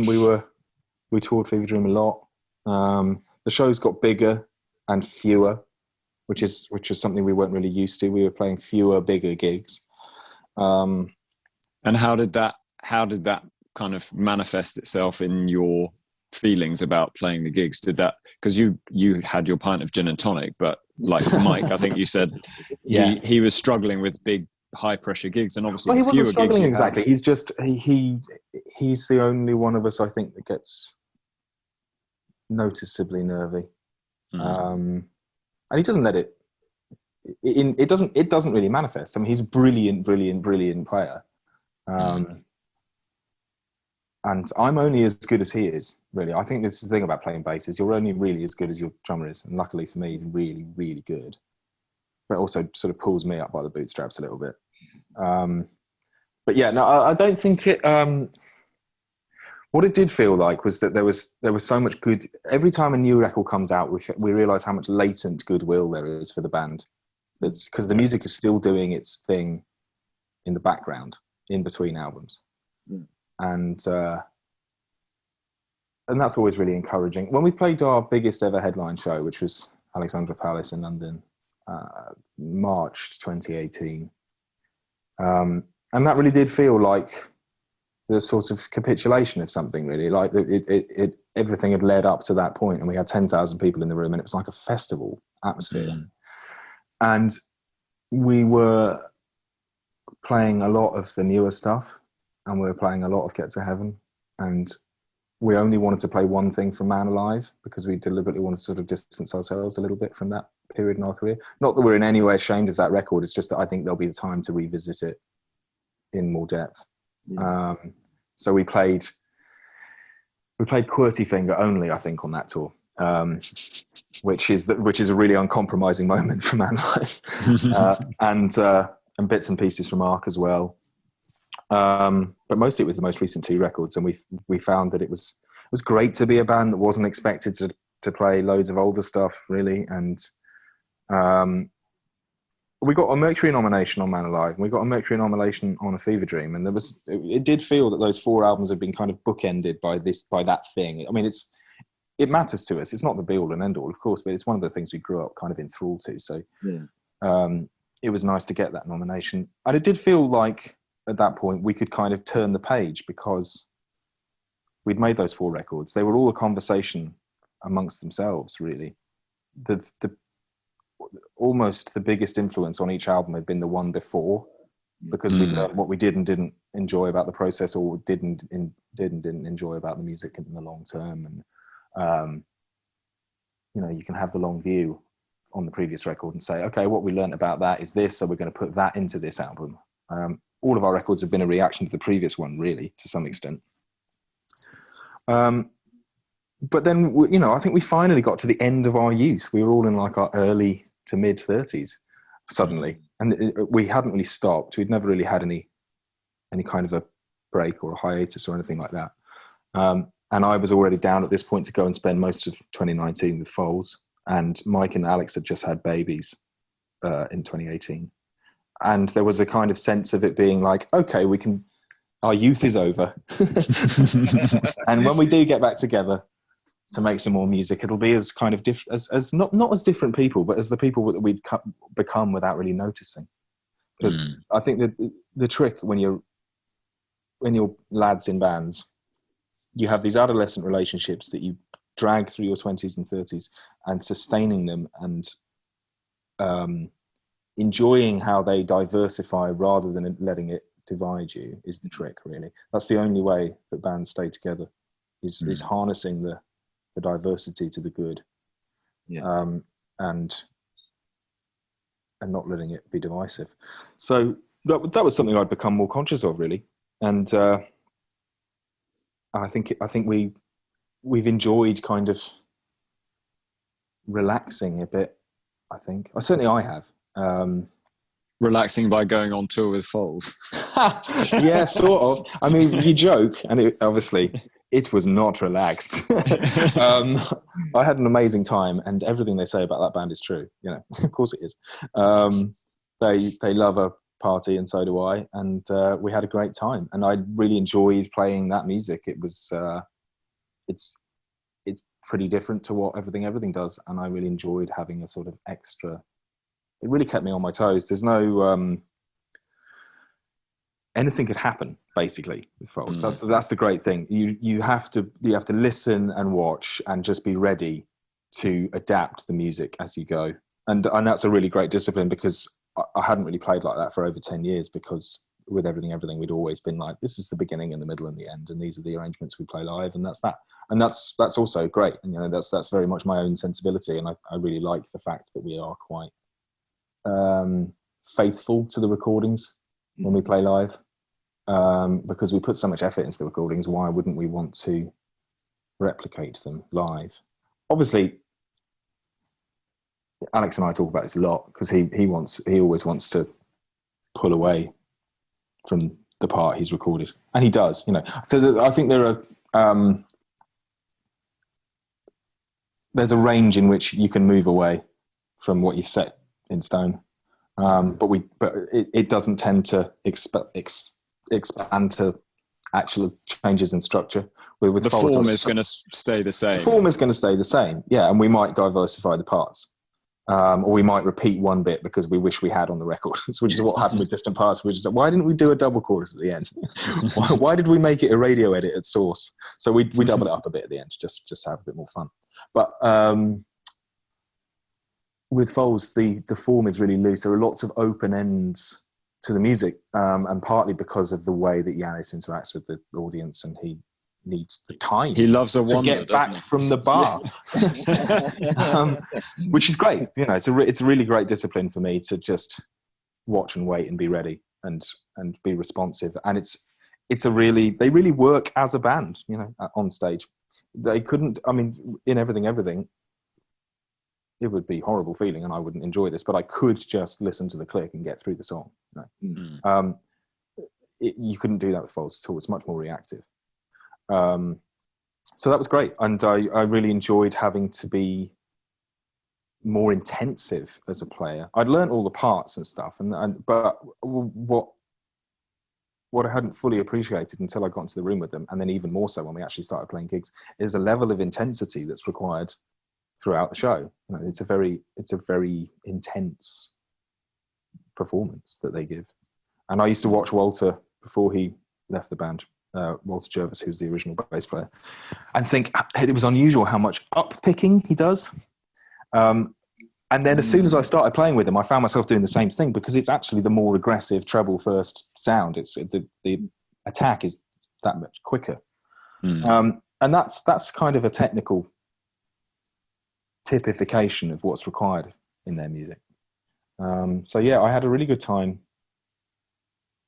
we toured Fever Dream a lot. The shows got bigger and fewer, which is something we weren't really used to. We were playing fewer, bigger gigs.
And how did that kind of manifest itself in your feelings about playing the gigs? Did that, because you had your pint of gin and tonic, but like Mike, I think you said he was struggling with big, high pressure gigs, and obviously
he wasn't struggling exactly.
Have.
He's just he's the only one of us, I think, that gets noticeably nervy, and he doesn't let it. It doesn't really manifest. I mean, he's a brilliant player, and I'm only as good as he is. Really, I think this is the thing about playing bass, is you're only really as good as your drummer is, and luckily for me, he's really, really good. But also sort of pulls me up by the bootstraps a little bit. But yeah, no, I don't think it. What it did feel like was that there was so much good. Every time a new record comes out, we realise how much latent goodwill there is for the band. It's because the music is still doing its thing in the background, in between albums, and that's always really encouraging. When we played our biggest ever headline show, which was Alexandra Palace in London, March 2018, and that really did feel like the sort of capitulation of something, really. Like it everything had led up to that point, and we had 10,000 people in the room, and it was like a festival atmosphere. And we were playing a lot of the newer stuff, and we were playing a lot of Get to Heaven, and we only wanted to play one thing from Man Alive because we deliberately wanted to sort of distance ourselves a little bit from that period in our career. Not that we're in any way ashamed of that record, it's just that I think there'll be the time to revisit it in more depth. So we played QWERTY Finger only, I think, on that tour, which is a really uncompromising moment for Man Alive, and bits and pieces from Ark as well. But mostly it was the most recent 2 records, and we found that it was great to be a band that wasn't expected to play loads of older stuff, really. And we got a Mercury nomination on Man Alive, and we got a Mercury nomination on A Fever Dream, and it did feel that those 4 albums had been kind of bookended by that thing. I mean, it matters to us. It's not the be all and end all, of course, but it's one of the things we grew up kind of enthralled to. So it was nice to get that nomination, and it did feel like at that point we could kind of turn the page, because we'd made those 4 records. They were all a conversation amongst themselves, really. Almost the biggest influence on each album had been the one before, because we learned what we did and didn't enjoy about the process, or didn't enjoy about the music in the long term. And you can have the long view on the previous record and say, okay, what we learned about that is this, so we're going to put that into this album. All of our records have been a reaction to the previous one, really, to some extent. But then, you know, I think we finally got to the end of our youth. We were all in like our early to mid 30s suddenly, and we hadn't really stopped. We'd never really had any kind of a break or a hiatus or anything like that. And I was already down at this point to go and spend most of 2019 with Foals, and Mike and Alex had just had babies in 2018. And there was a kind of sense of it being like, okay, our youth is over. And when we do get back together to make some more music, it'll be as kind of as not as different people, but as the people that we'd become without really noticing. Because I think that the trick when you're lads in bands, you have these adolescent relationships that you drag through your 20s and 30s, and sustaining them and enjoying how they diversify rather than letting it divide you is the trick, really. That's the only way that bands stay together, is harnessing the diversity to the good, and not letting it be divisive. So that was something I'd become more conscious of, really. And I think we've enjoyed kind of relaxing a bit. I think I have.
Relaxing by going on tour with Foals.
Yeah, sort of. I mean, you joke, and obviously it was not relaxed. I had an amazing time, and everything they say about that band is true. You know, of course it is. They love a party, and so do I. And we had a great time, and I really enjoyed playing that music. It was, it's pretty different to what everything does, and I really enjoyed having a sort of extra. It really kept me on my toes. There's no anything could happen basically with Foals. That's the great thing. You have to listen and watch and just be ready to adapt the music as you go. And that's a really great discipline, because I hadn't really played like that for over 10 years, because with everything we'd always been like, this is the beginning and the middle and the end, and these are the arrangements we play live, and that's that. And that's also great. And you know, that's very much my own sensibility, and I really like the fact that we are quite faithful to the recordings when we play live, because we put so much effort into the recordings. Why wouldn't we want to replicate them live? Obviously, Alex and I talk about this a lot, because he always wants to pull away from the part he's recorded, and he does, you know. So I think there are there's a range in which you can move away from what you've set in stone, but it doesn't tend to expand to actual changes in structure. With
the form is going to stay the same.
The form is going to stay the same, yeah, and we might diversify the parts, or we might repeat one bit because we wish we had on the record, which is what happened with Distant Past. Which is, why didn't we do a double chorus at the end? why did we make it a radio edit at source? So we doubled it up a bit at the end, just to have a bit more fun. But with Foals, the form is really loose. There are lots of open ends to the music, and partly because of the way that Yannis interacts with the audience, and he needs the time.
He loves a wonder,
to get back from the bar, which is great. You know, it's a really great discipline for me to just watch and wait and be ready and be responsive. And they really work as a band, you know, on stage. They couldn't. I mean, in everything, it would be a horrible feeling, and I wouldn't enjoy this. But I could just listen to the click and get through the song. You know? You couldn't do that with Foals at all. It's much more reactive. So that was great, and I really enjoyed having to be more intensive as a player. I'd learned all the parts and stuff, but what I hadn't fully appreciated until I got into the room with them, and then even more so when we actually started playing gigs, is the level of intensity that's required throughout the show. You know, it's a very intense performance that they give. And I used to watch Walter before he left the band, Walter Jervis, who's the original bass player, and think it was unusual how much up-picking he does. And then as soon as I started playing with him, I found myself doing the same thing, because it's actually the more aggressive treble first sound. It's the attack is that much quicker. And that's kind of a technical typification of what's required in their music. So yeah, I had a really good time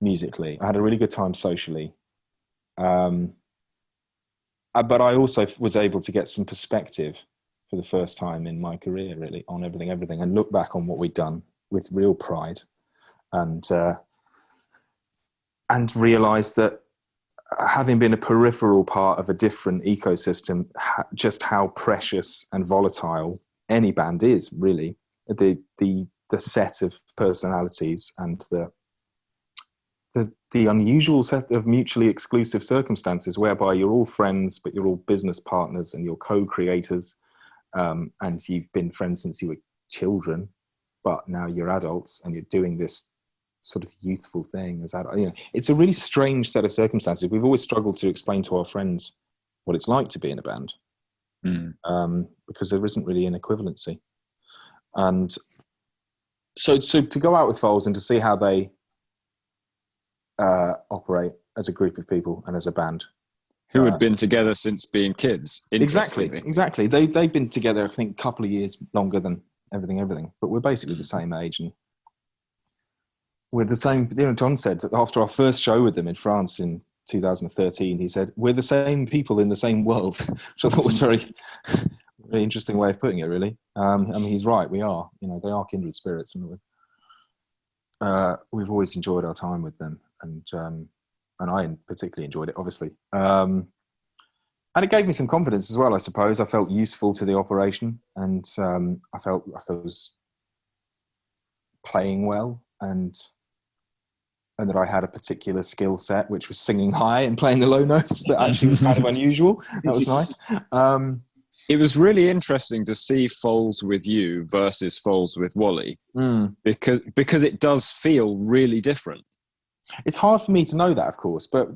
musically. I had a really good time socially. But I also was able to get some perspective for the first time in my career, really, on everything, and look back on what we'd done with real pride, and realize that having been a peripheral part of a different ecosystem, just how precious and volatile any band is, really. The set of personalities and the unusual set of mutually exclusive circumstances whereby you're all friends, but you're all business partners and you're co-creators, and you've been friends since you were children, but now you're adults and you're doing this sort of youthful thing as adults. You know, it's a really strange set of circumstances. We've always struggled to explain to our friends what it's like to be in a band, because there isn't really an equivalency. And so to go out with Foals and to see how they operate as a group of people and as a band
who had been together since being kids.
Exactly. They've been together, I think, a couple of years longer than everything, but we're basically the same age, and we're the same. You know, John said that after our first show with them in France in 2013, he said, we're the same people in the same world, which I thought was very interesting way of putting it, really. I mean, he's right, we are. You know, they are kindred spirits, and we've always enjoyed our time with them, and I particularly enjoyed it, obviously. And it gave me some confidence as well, I suppose. I felt useful to the operation, and I felt like I was playing well, and that I had a particular skill set, which was singing high and playing the low notes. That actually was kind of unusual. That was nice.
It was really interesting to see Foals with you versus Foals with Wally, because it does feel really different.
It's hard for me to know that, of course, but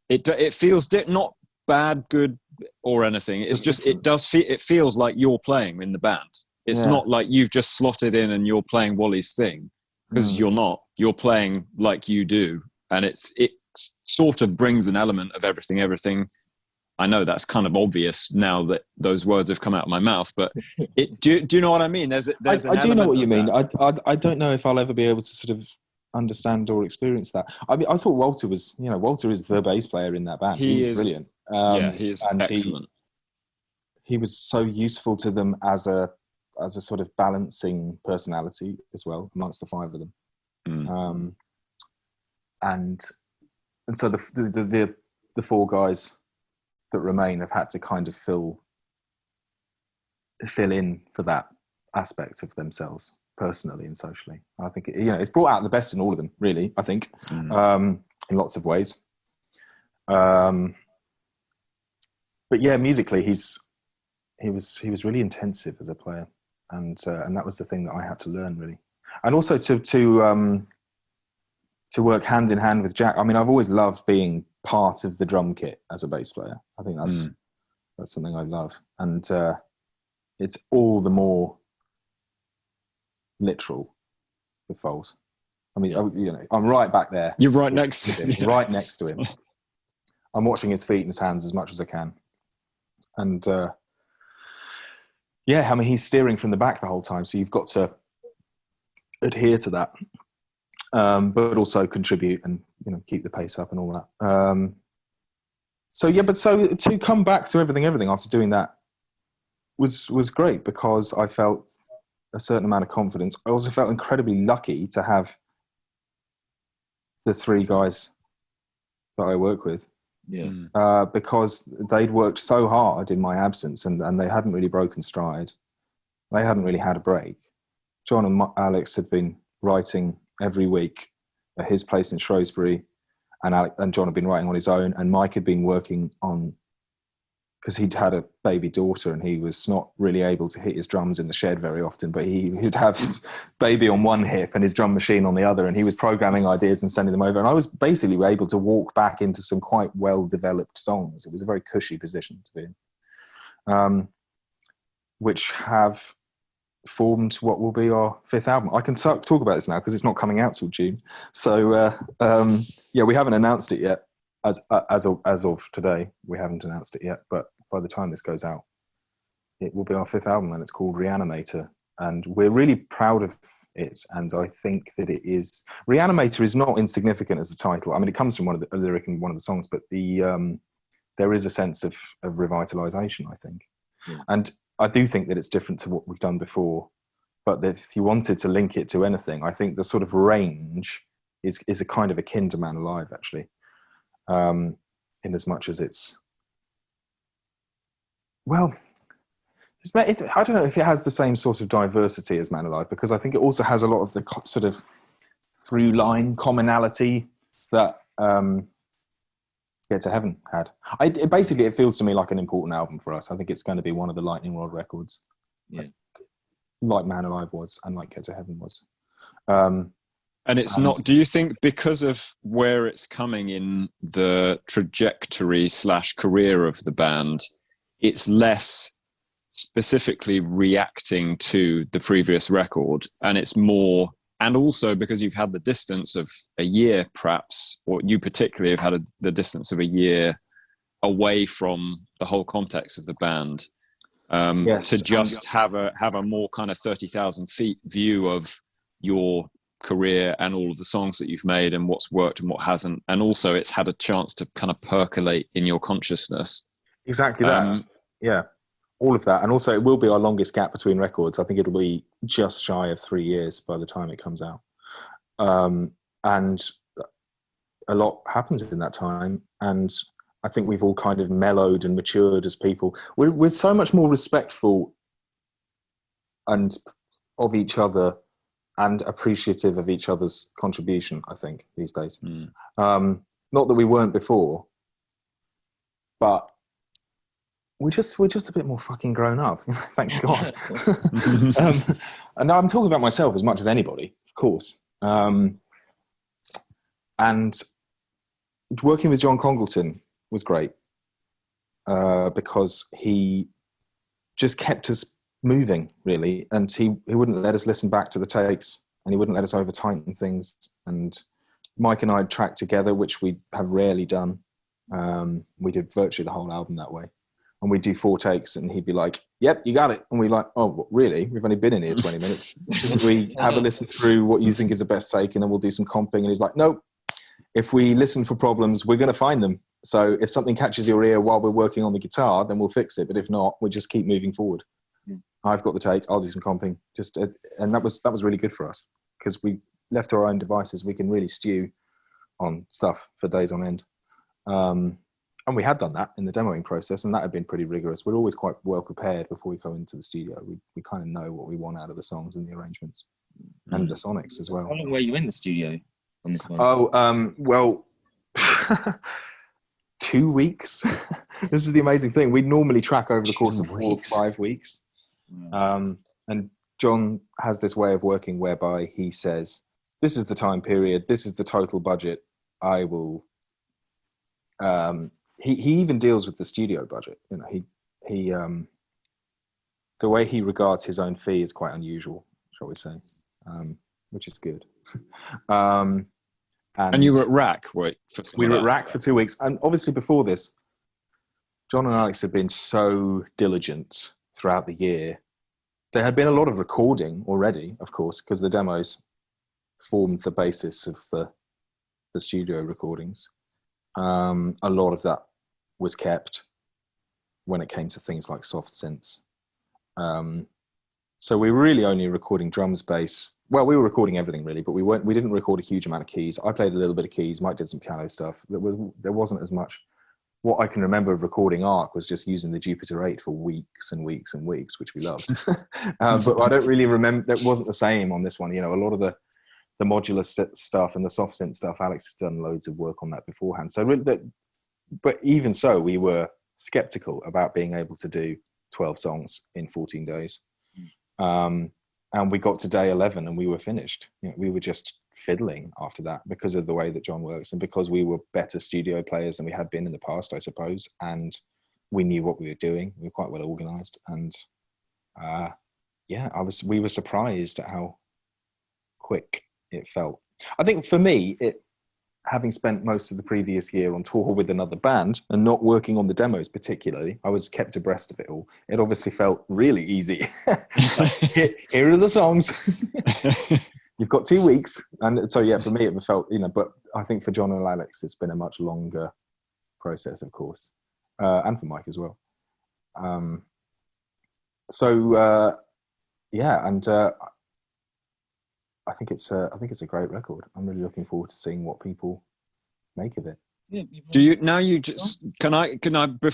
it feels not bad, good, or anything. It's just it feels like you're playing in the band. It's not like you've just slotted in and you're playing Wally's thing, because you're not. You're playing like you do, and it sort of brings an element of everything. I know that's kind of obvious now that those words have come out of my mouth, but do you know what I mean? There's
I do know what you mean. I don't know if I'll ever be able to sort of understand or experience that. I mean, I thought Walter is the bass player in that band. He is brilliant.
He is excellent.
He was so useful to them as a sort of balancing personality as well amongst the five of them. And so the four guys that remain have had to kind of fill in for that aspect of themselves personally and socially. I think it's brought out the best in all of them, really. I think in lots of ways. But yeah, musically he was really intensive as a player, and that was the thing that I had to learn, really, and also to work hand in hand with Jack. I mean, I've always loved being part of the drum kit as a bass player. I think that's something I love, and it's all the more literal with Foals. I mean, I'm right back there.
You're right next to him.
Right next to him. I'm watching his feet and his hands as much as I can, and I mean, he's steering from the back the whole time, so you've got to adhere to that, but also contribute and keep the pace up and all that. So to come back to everything after doing that was great, because I felt a certain amount of confidence. I also felt incredibly lucky to have the three guys that I work with, because they'd worked so hard in my absence, and they hadn't really broken stride. They hadn't really had a break. John and Alex had been writing every week at his place in Shrewsbury, and John had been writing on his own, and Mike had been working on, because he'd had a baby daughter and he was not really able to hit his drums in the shed very often, but he'd have his baby on one hip and his drum machine on the other, and he was programming ideas and sending them over, and I was basically able to walk back into some quite well-developed songs. It was a very cushy position to be in, which have formed what will be our fifth album. I can talk about this now because it's not coming out till June. So we haven't announced it yet. As of today, we haven't announced it yet. But by the time this goes out, it will be our fifth album, and it's called Reanimator. And we're really proud of it. And I think that it is... Reanimator is not insignificant as a title. I mean, it comes from a lyric in one of the songs, but there is a sense of revitalization, I think.
Yeah.
And I do think that it's different to what we've done before. But if you wanted to link it to anything, I think the sort of range is a kind of akin to Man Alive, actually. In as much as it's... Well, I don't know if it has the same sort of diversity as Man Alive, because I think it also has a lot of the sort of through line commonality that Get to Heaven had. Basically, it feels to me like an important album for us. I think it's going to be one of the lightning rod records.
Yeah.
Like Man Alive was and like Get to Heaven was.
And it's not, do you think because of where it's coming in the trajectory / career of the band, it's less specifically reacting to the previous record, and it's more, and also because you've had the distance of a year perhaps, or you particularly have had the distance of a year away from the whole context of the band,
yes,
to just have a more kind of 30,000 feet view of your career and all of the songs that you've made and what's worked and what hasn't, and also it's had a chance to kind of percolate in your consciousness.
Exactly that. Yeah, all of that. And also it will be our longest gap between records. I think it'll be just shy of 3 years by the time it comes out. And a lot happens in that time, and I think we've all kind of mellowed and matured as people. We're so much more respectful and of each other and appreciative of each other's contribution, I think, these days. Not that we weren't before, but we're just a bit more fucking grown up. Thank God. And now I'm talking about myself as much as anybody, of course. And working with John Congleton was great because he just kept us moving, really, and he wouldn't let us listen back to the takes, and he wouldn't let us over tighten things. And Mike and I tracked together, which we have rarely done. We did virtually the whole album that way, and we'd do 4 takes, and he'd be like, "Yep, you got it," and we're like, "Oh, really? We've only been in here 20 minutes. Should we have a listen through what you think is the best take, and then we'll do some comping?" And he's like, "Nope. If we listen for problems, we're going to find them. So if something catches your ear while we're working on the guitar, then we'll fix it. But if not, we just keep moving forward." I've got the take. I'll do some comping. And that was really good for us because we left our own devices. We can really stew on stuff for days on end. And we had done that in the demoing process, and that had been pretty rigorous. We're always quite well prepared before we go into the studio. We kind of know what we want out of the songs and the arrangements and the sonics as well.
How long were you in the studio on this one?
Oh, well, 2 weeks. This is the amazing thing. We normally track over the course of 4 or 5 weeks. And John has this way of working whereby he says, "This is the time period. This is the total budget. I will." He even deals with the studio budget. You know, he the way he regards his own fee is quite unusual, shall we say, which is good. And
you were at Rack, wait?
We were at Rack for 2 weeks, and obviously before this, John and Alex had been so diligent throughout the year. There had been a lot of recording already, of course, because the demos formed the basis of the studio recordings. A lot of that was kept when it came to things like soft synths. So we were really only recording drums, bass. Well, we were recording everything really, but we didn't record a huge amount of keys. I played a little bit of keys. Mike did some piano stuff. There wasn't as much. What I can remember of recording Arc was just using the Jupiter 8 for weeks and weeks and weeks, which we loved. But I don't really remember. That wasn't the same on this one. You know, a lot of the modular stuff and the soft synth stuff, Alex has done loads of work on that beforehand. So, but even so, we were skeptical about being able to do 12 songs in 14 days. And we got to day 11 and we were finished. You know, we were just fiddling after that because of the way that John works and because we were better studio players than we had been in the past, I suppose. And we knew what we were doing. We were quite well organized. And we were surprised at how quick it felt. I think for me, having spent most of the previous year on tour with another band and not working on the demos particularly, I was kept abreast of it all. It obviously felt really easy. Here are the songs. You've got 2 weeks. And so, yeah, for me, it felt, but I think for John and Alex, it's been a much longer process, of course, and for Mike as well. Yeah, and I think it's a great record. I'm really looking forward to seeing what people make of it.
Do you now? You just can I?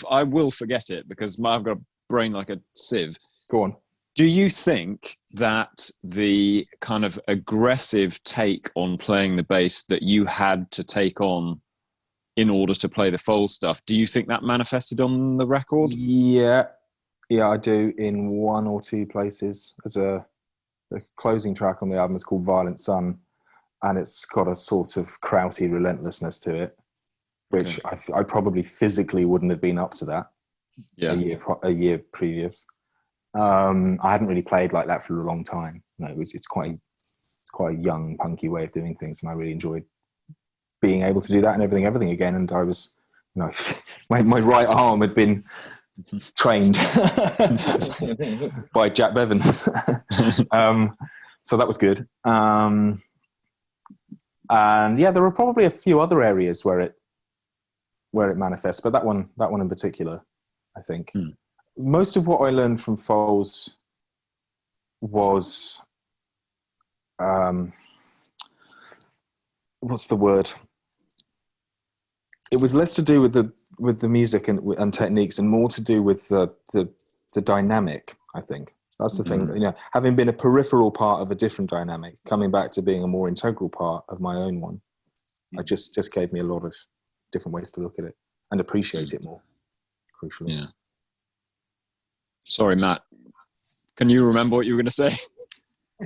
I will forget it because I've got a brain like a sieve.
Go on.
Do you think that the kind of aggressive take on playing the bass that you had to take on in order to play the Foals stuff, do you think that manifested on the record?
Yeah, I do in one or two places. The closing track on the album is called Violent Sun, and it's got a sort of krauty relentlessness to it, which I probably physically wouldn't have been up to that a year previous. I hadn't really played like that for a long time. No, it's quite a young, punky way of doing things, and I really enjoyed being able to do that and everything again. And I was, my right arm had been trained by Jack Bevan, so that was good. And yeah, there were probably a few other areas where it manifests, but that one in particular, I think. Most of what I learned from Foals was, what's the word? It was less to do with the music and techniques, and more to do with the dynamic. I think that's the thing. Having been a peripheral part of a different dynamic, coming back to being a more integral part of my own one, I just gave me a lot of different ways to look at it and appreciate it more. Crucially.
Yeah. Sorry, Matt. Can you remember what you were going to say?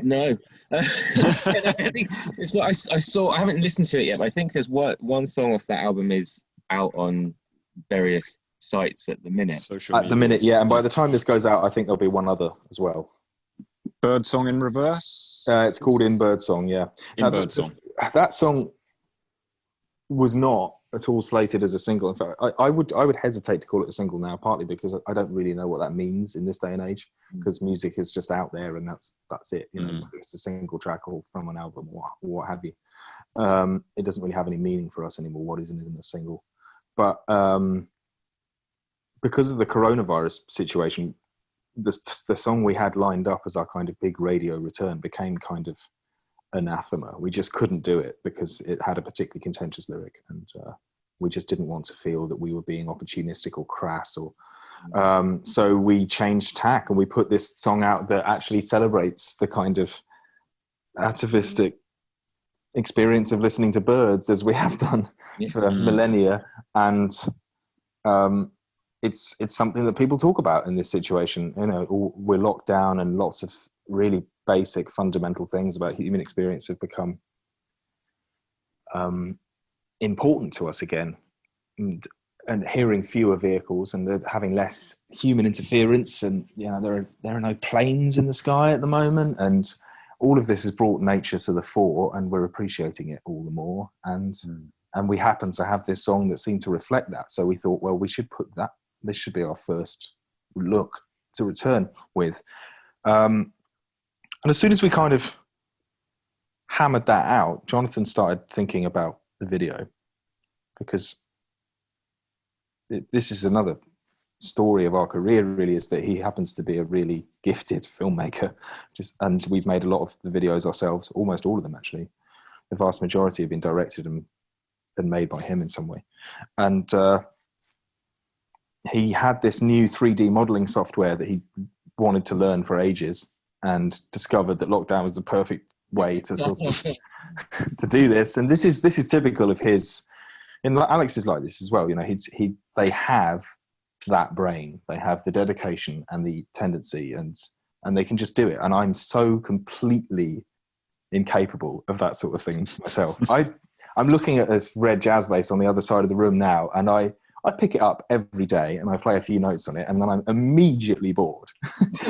No. I think it's what I saw. I haven't listened to it yet, but I think there's one song off that album is out on various sites at the minute.
At the minute, yeah. And by the time this goes out, I think there'll be one other as well.
Birdsong in Reverse?
It's called In Birdsong, yeah.
In Birdsong.
That song was not at all slated as a single. In fact, I would hesitate to call it a single now, partly because I don't really know what that means in this day and age, because music is just out there and that's it. Whether it's a single track or from an album or what have you. It doesn't really have any meaning for us anymore. What is and isn't a single. But because of the coronavirus situation, the song we had lined up as our kind of big radio return became kind of anathema. We just couldn't do it because it had a particularly contentious lyric, and we just didn't want to feel that we were being opportunistic or crass, or so we changed tack and we put this song out that actually celebrates the kind of atavistic experience of listening to birds, as we have done for millennia, and it's something that people talk about in this situation. We're locked down, and lots of really basic fundamental things about human experience have become important to us again, and hearing fewer vehicles and having less human interference, and there are no planes in the sky at the moment, and all of this has brought nature to the fore, and we're appreciating it all the more, and we happen to have this song that seemed to reflect that, so we thought, well, we should put that, this should be our first look to return with. And as soon as we kind of hammered that out, Jonathan started thinking about the video, because this is another story of our career, really, is that he happens to be a really gifted filmmaker. And we've made a lot of the videos ourselves, almost all of them, actually. The vast majority have been directed and made by him in some way. And he had this new 3D modeling software that he wanted to learn for ages, and discovered that lockdown was the perfect way to sort of to do this. And this is typical of his. And Alex is like this as well. They have that brain, they have the dedication and the tendency, and they can just do it. And I'm so completely incapable of that sort of thing myself. I'm looking at this red jazz bass on the other side of the room now, and I pick it up every day and I play a few notes on it, and then I'm immediately bored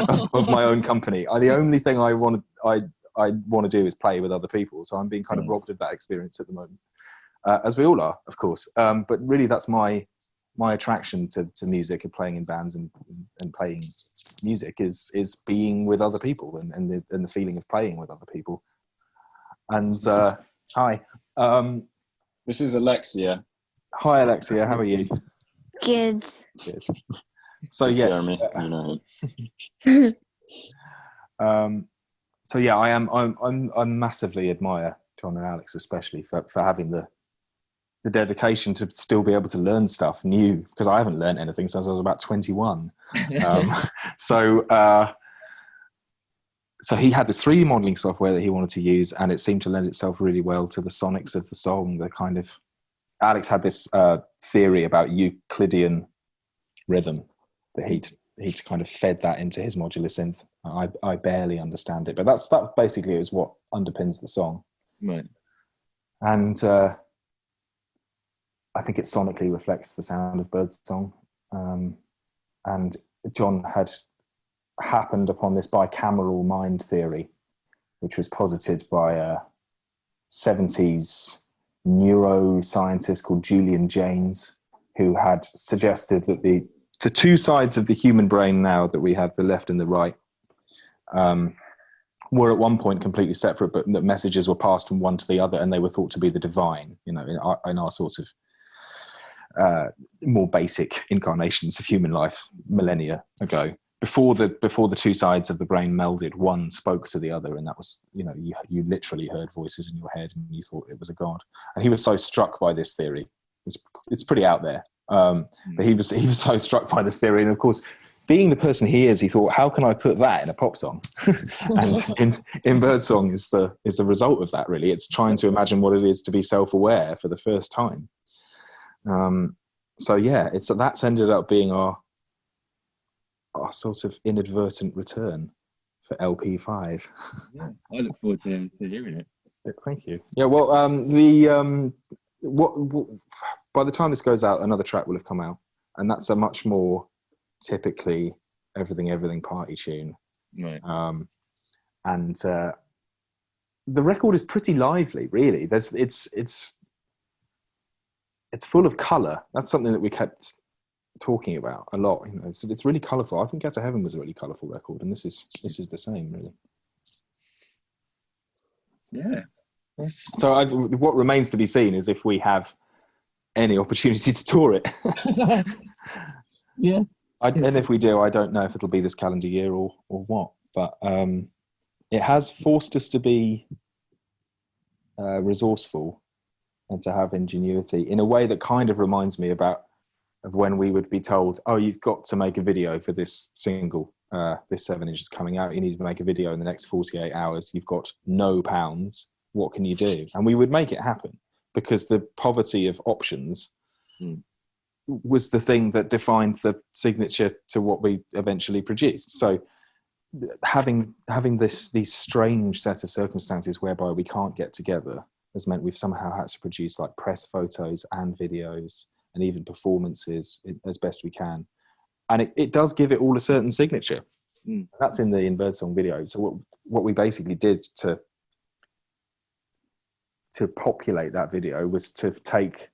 of my own company. The only thing I want to do is play with other people. So I'm being kind of robbed of that experience at the moment. as we all are, of course. But really, that's my attraction to music and playing in bands and playing music is being with other people and the feeling of playing with other people. And hi,
this is Alexia.
Hi, Alexia. How are you?
Good.
Good. So yes,
Jeremy, you know him.
So yeah, I massively admire John and Alex, especially for having the dedication to still be able to learn stuff new, because I haven't learned anything since I was about 21. So he had this 3D modeling software that he wanted to use, and it seemed to lend itself really well to the sonics of the song. The kind of Alex had this theory about Euclidean rhythm that he'd kind of fed that into his modular synth. I barely understand it, but that basically is what underpins the song.
Right.
And I think it sonically reflects the sound of Birdsong. And John had happened upon this bicameral mind theory, which was posited by a 70s neuroscientist called Julian Jaynes, who had suggested that the two sides of the human brain now that we have, the left and the right, were at one point completely separate, but that messages were passed from one to the other, and they were thought to be the divine, in our sorts of more basic incarnations of human life millennia ago. Before the two sides of the brain melded, one spoke to the other, and that was, you literally heard voices in your head and you thought it was a god. And he was so struck by this theory. It's pretty out there, but he was so struck by this theory, and of course, being the person he is, he thought, how can I put that in a pop song? And in Birdsong is the result of that. Really, it's trying to imagine what it is to be self-aware for the first time. So yeah, that's ended up being our sort of inadvertent return for LP5.
Yeah, I look forward to hearing it.
Thank you. Yeah, well, by the time this goes out, another track will have come out, and that's a much more typically everything party tune.
Right.
And the record is pretty lively, really. It's full of colour. That's something that we kept talking about a lot. It's really colourful. I think Get to Heaven was a really colourful record, and this is the same, really.
Yeah.
So what remains to be seen is if we have any opportunity to tour it.
Yeah.
And if we do, I don't know if it'll be this calendar year or what, but it has forced us to be resourceful and to have ingenuity in a way that kind of reminds me of when we would be told, oh, you've got to make a video for this single, this 7-inch is coming out, you need to make a video in the next 48 hours, you've got no pounds, what can you do? And we would make it happen, because the poverty of options was the thing that defined the signature to what we eventually produced. So having these strange set of circumstances whereby we can't get together has meant we've somehow had to produce like press photos and videos and even performances as best we can. And it does give it all a certain signature. That's in the In Birdsong video. So what we basically did to populate that video was to take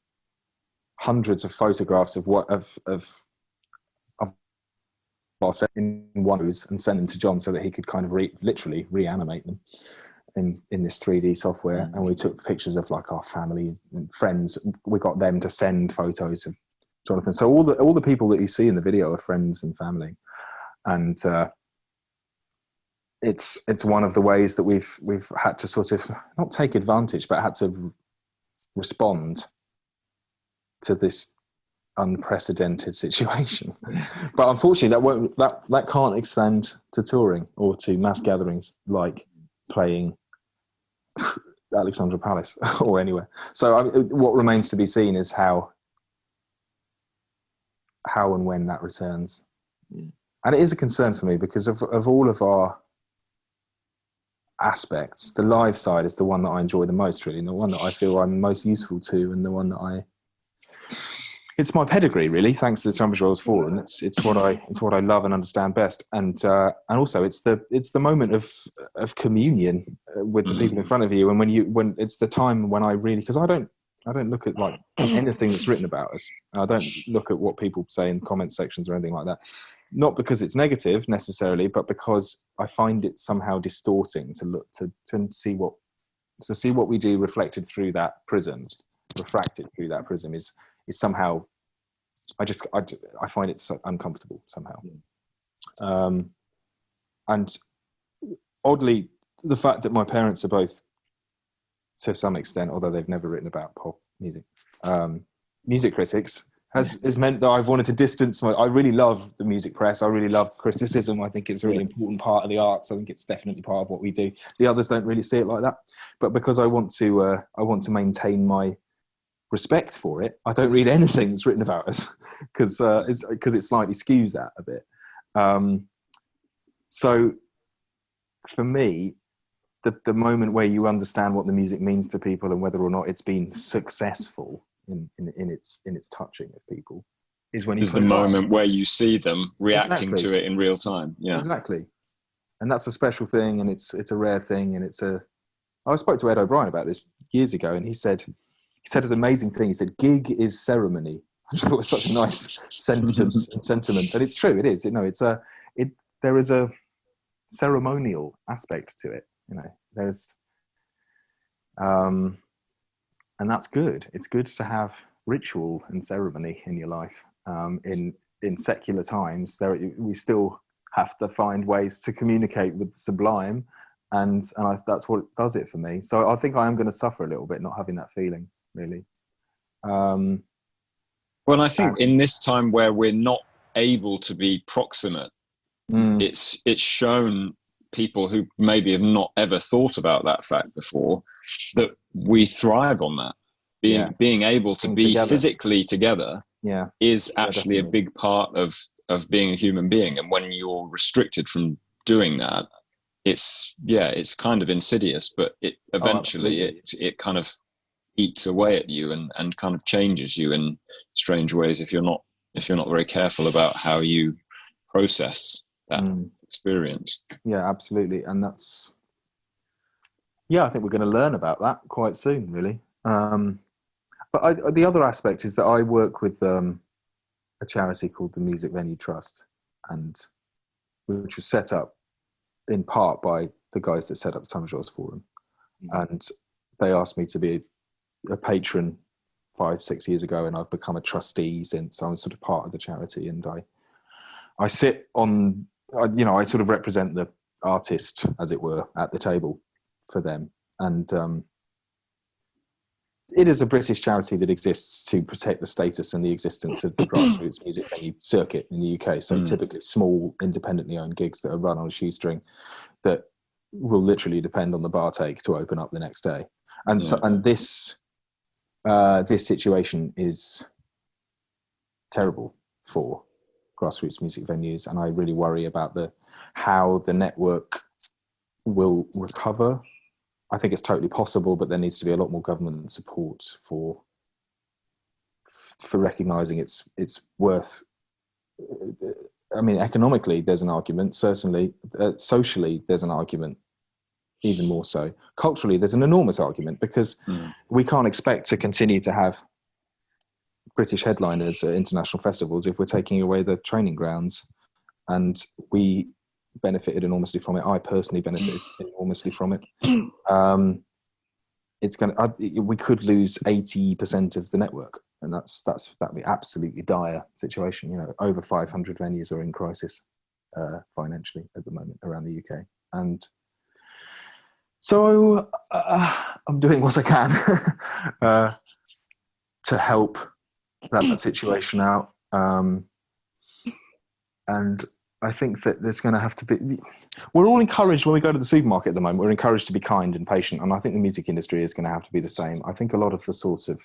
hundreds of photographs of our set in one and send them to John so that he could kind of literally reanimate them in this 3D software. And we took pictures of like our family and friends. We got them to send photos of Jonathan. So all the people that you see in the video are friends and family. And it's one of the ways that we've had to sort of not take advantage, but had to respond to this unprecedented situation. But unfortunately that can't extend to touring or to mass gatherings like playing Alexandra Palace or anywhere. So what remains to be seen is how and when that returns. And it is a concern for me because of all of our aspects, the live side is the one that I enjoy the most, really, and the one that I feel I'm most useful to, and the one that it's my pedigree, really, thanks to the Tunbridge Wells Four, and it's what I love and understand best, and also it's the moment of communion with the people in front of you, and when it's the time when I really, because I I don't look at like anything that's written about us. I don't look at what people say in comment sections or anything like that. Not because it's negative necessarily, but because I find it somehow distorting to look to see what we do reflected through that prism, refracted through that prism is somehow. I find it so uncomfortable somehow. And oddly, the fact that my parents are both, to some extent, although they've never written about pop music, music critics, has meant that I've wanted to distance I really love the music press. I really love criticism. I think it's a really important part of the arts. I think it's definitely part of what we do. The others don't really see it like that. But because I want to maintain my respect for it, I don't read anything that's written about us because it slightly skews that a bit. So for me, the moment where you understand what the music means to people and whether or not it's been successful in its touching of people is when
is the moment where you see them reacting to it in real time. Yeah,
exactly. And that's a special thing, and it's a rare thing, and I spoke to Ed O'Brien about this years ago, and he said an amazing thing. He said, "Gig is ceremony," which I thought was such a nice sentence and sentiment. And it's true. It is. There is a ceremonial aspect to it. There's, and that's good. It's good to have ritual and ceremony in your life. In secular times, we still have to find ways to communicate with the sublime, and that's what does it for me. So I think I am going to suffer a little bit not having that feeling, really.
Well, I think in this time where we're not able to be proximate, it's shown people who maybe have not ever thought about that fact before that we thrive on that. Being able to be together. Physically together is actually a big part of being a human being. And when you're restricted from doing that, it's kind of insidious, but it eventually it kind of eats away at you and kind of changes you in strange ways if you're not very careful about how you process that experience.
Yeah, absolutely. And that's, I think we're going to learn about that quite soon, really. But the other aspect is that I work with a charity called the Music Venue Trust, and which was set up in part by the guys that set up the Tunbridge Wells Forum. And they asked me to be a patron 5-6 years ago, and I've become a trustee since. I'm sort of part of the charity, and I sit on, I sort of represent the artist, as it were, at the table for them. And it is a British charity that exists to protect the status and the existence of the grassroots music venue circuit in the UK. So typically small, independently owned gigs that are run on a shoestring that will literally depend on the bar take to open up the next day. And this situation is terrible for grassroots music venues, and I really worry about how the network will recover. I think it's totally possible, but there needs to be a lot more government support for recognising its worth. I mean, economically, there's an argument. Certainly, socially, there's an argument. Even more so. Culturally, there's an enormous argument, because we can't expect to continue to have British headliners at international festivals if we're taking away the training grounds. And we benefited enormously from it. I personally benefited enormously from it. We could lose 80% of the network, and that'd be absolutely dire situation. Over 500 venues are in crisis financially at the moment around the UK, and so I'm doing what I can to help that situation out. And I think that there's going to have to be... We're all encouraged when we go to the supermarket at the moment. We're encouraged to be kind and patient. And I think the music industry is going to have to be the same. I think a lot of the sorts of...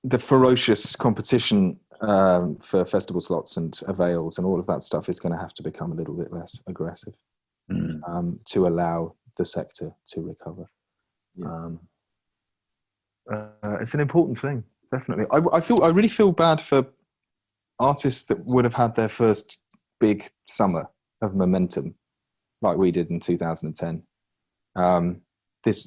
the ferocious competition for festival slots and avails and all of that stuff is going to have to become a little bit less aggressive to allow the sector to recover. It's an important thing, definitely. I really feel bad for artists that would have had their first big summer of momentum like we did in 2010.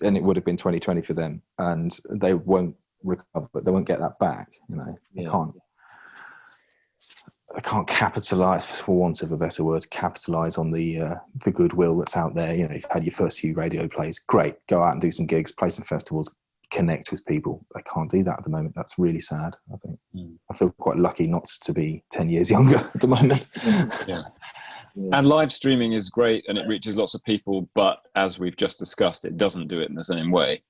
and it would have been 2020 for them, and they won't recover, they won't get that back. You know, they can't capitalize, for want of a better word, capitalize on the goodwill that's out there. You know, you've had your first few radio plays, great, go out and do some gigs, play some festivals, connect with people. They can't do that at the moment. That's really sad, I think. I feel quite lucky not to be 10 years younger at the moment.
And live streaming is great and it reaches lots of people, but as we've just discussed, it doesn't do it in the same way.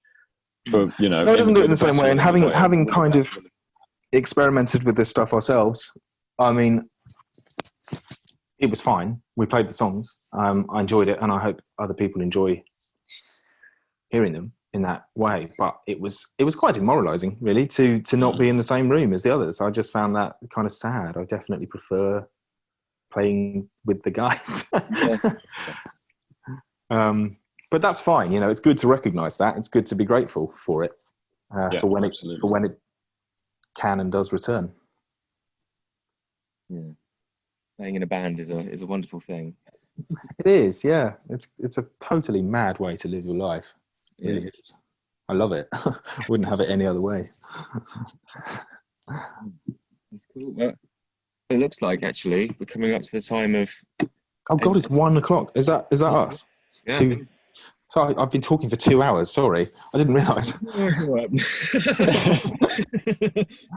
For, you know,
no, it doesn't do it in the same way. And having kind of experimented with this stuff ourselves, I mean, it was fine. We played the songs. I enjoyed it, and I hope other people enjoy hearing them in that way. But it was quite demoralising, really, to not be in the same room as the others. I just found that kind of sad. I definitely prefer playing with the guys. But that's fine. You know, it's good to recognise that. It's good to be grateful for it, for when it can and does return.
Yeah, playing in a band is a wonderful thing.
It is, yeah. It's a totally mad way to live your life. It really is. I love it. Wouldn't have it any other way.
That's cool. Well, it looks like actually we're coming up to the time of.
Oh God, it's 1 o'clock. Is that us?
Yeah.
So I've been talking for 2 hours. Sorry, I didn't realise.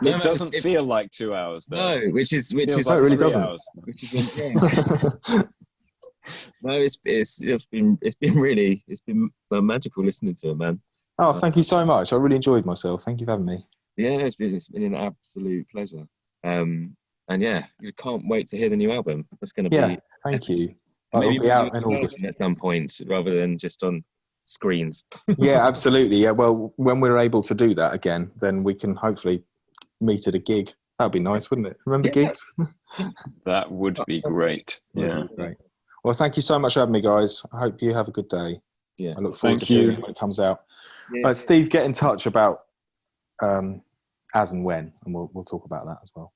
It doesn't feel like 2 hours though.
No, which is
like it really doesn't.
Hours.
Which is no, it's been magical listening to it, man.
Oh, thank you so much. I really enjoyed myself. Thank you for having me.
Yeah, it's been an absolute pleasure. And yeah, you can't wait to hear the new album. That's going to be.
Thank you.
Maybe
it'll be out in August
at some point, rather than just on screens.
Yeah, absolutely. Yeah, well, when we're able to do that again, then we can hopefully meet at a gig. That'd be nice, wouldn't it? Remember gigs?
That would be great. Yeah.
Great. Well, thank you so much for having me, guys. I hope you have a good day.
Yeah.
I look forward to hearing when it comes out. Yeah. Steve, get in touch about as and when, and we'll talk about that as well.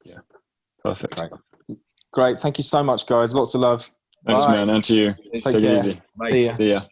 Yeah. Perfect.
Great. Thank you so much, guys. Lots of love.
Thanks, man. And to you.
Take it easy.
Bye.
See ya.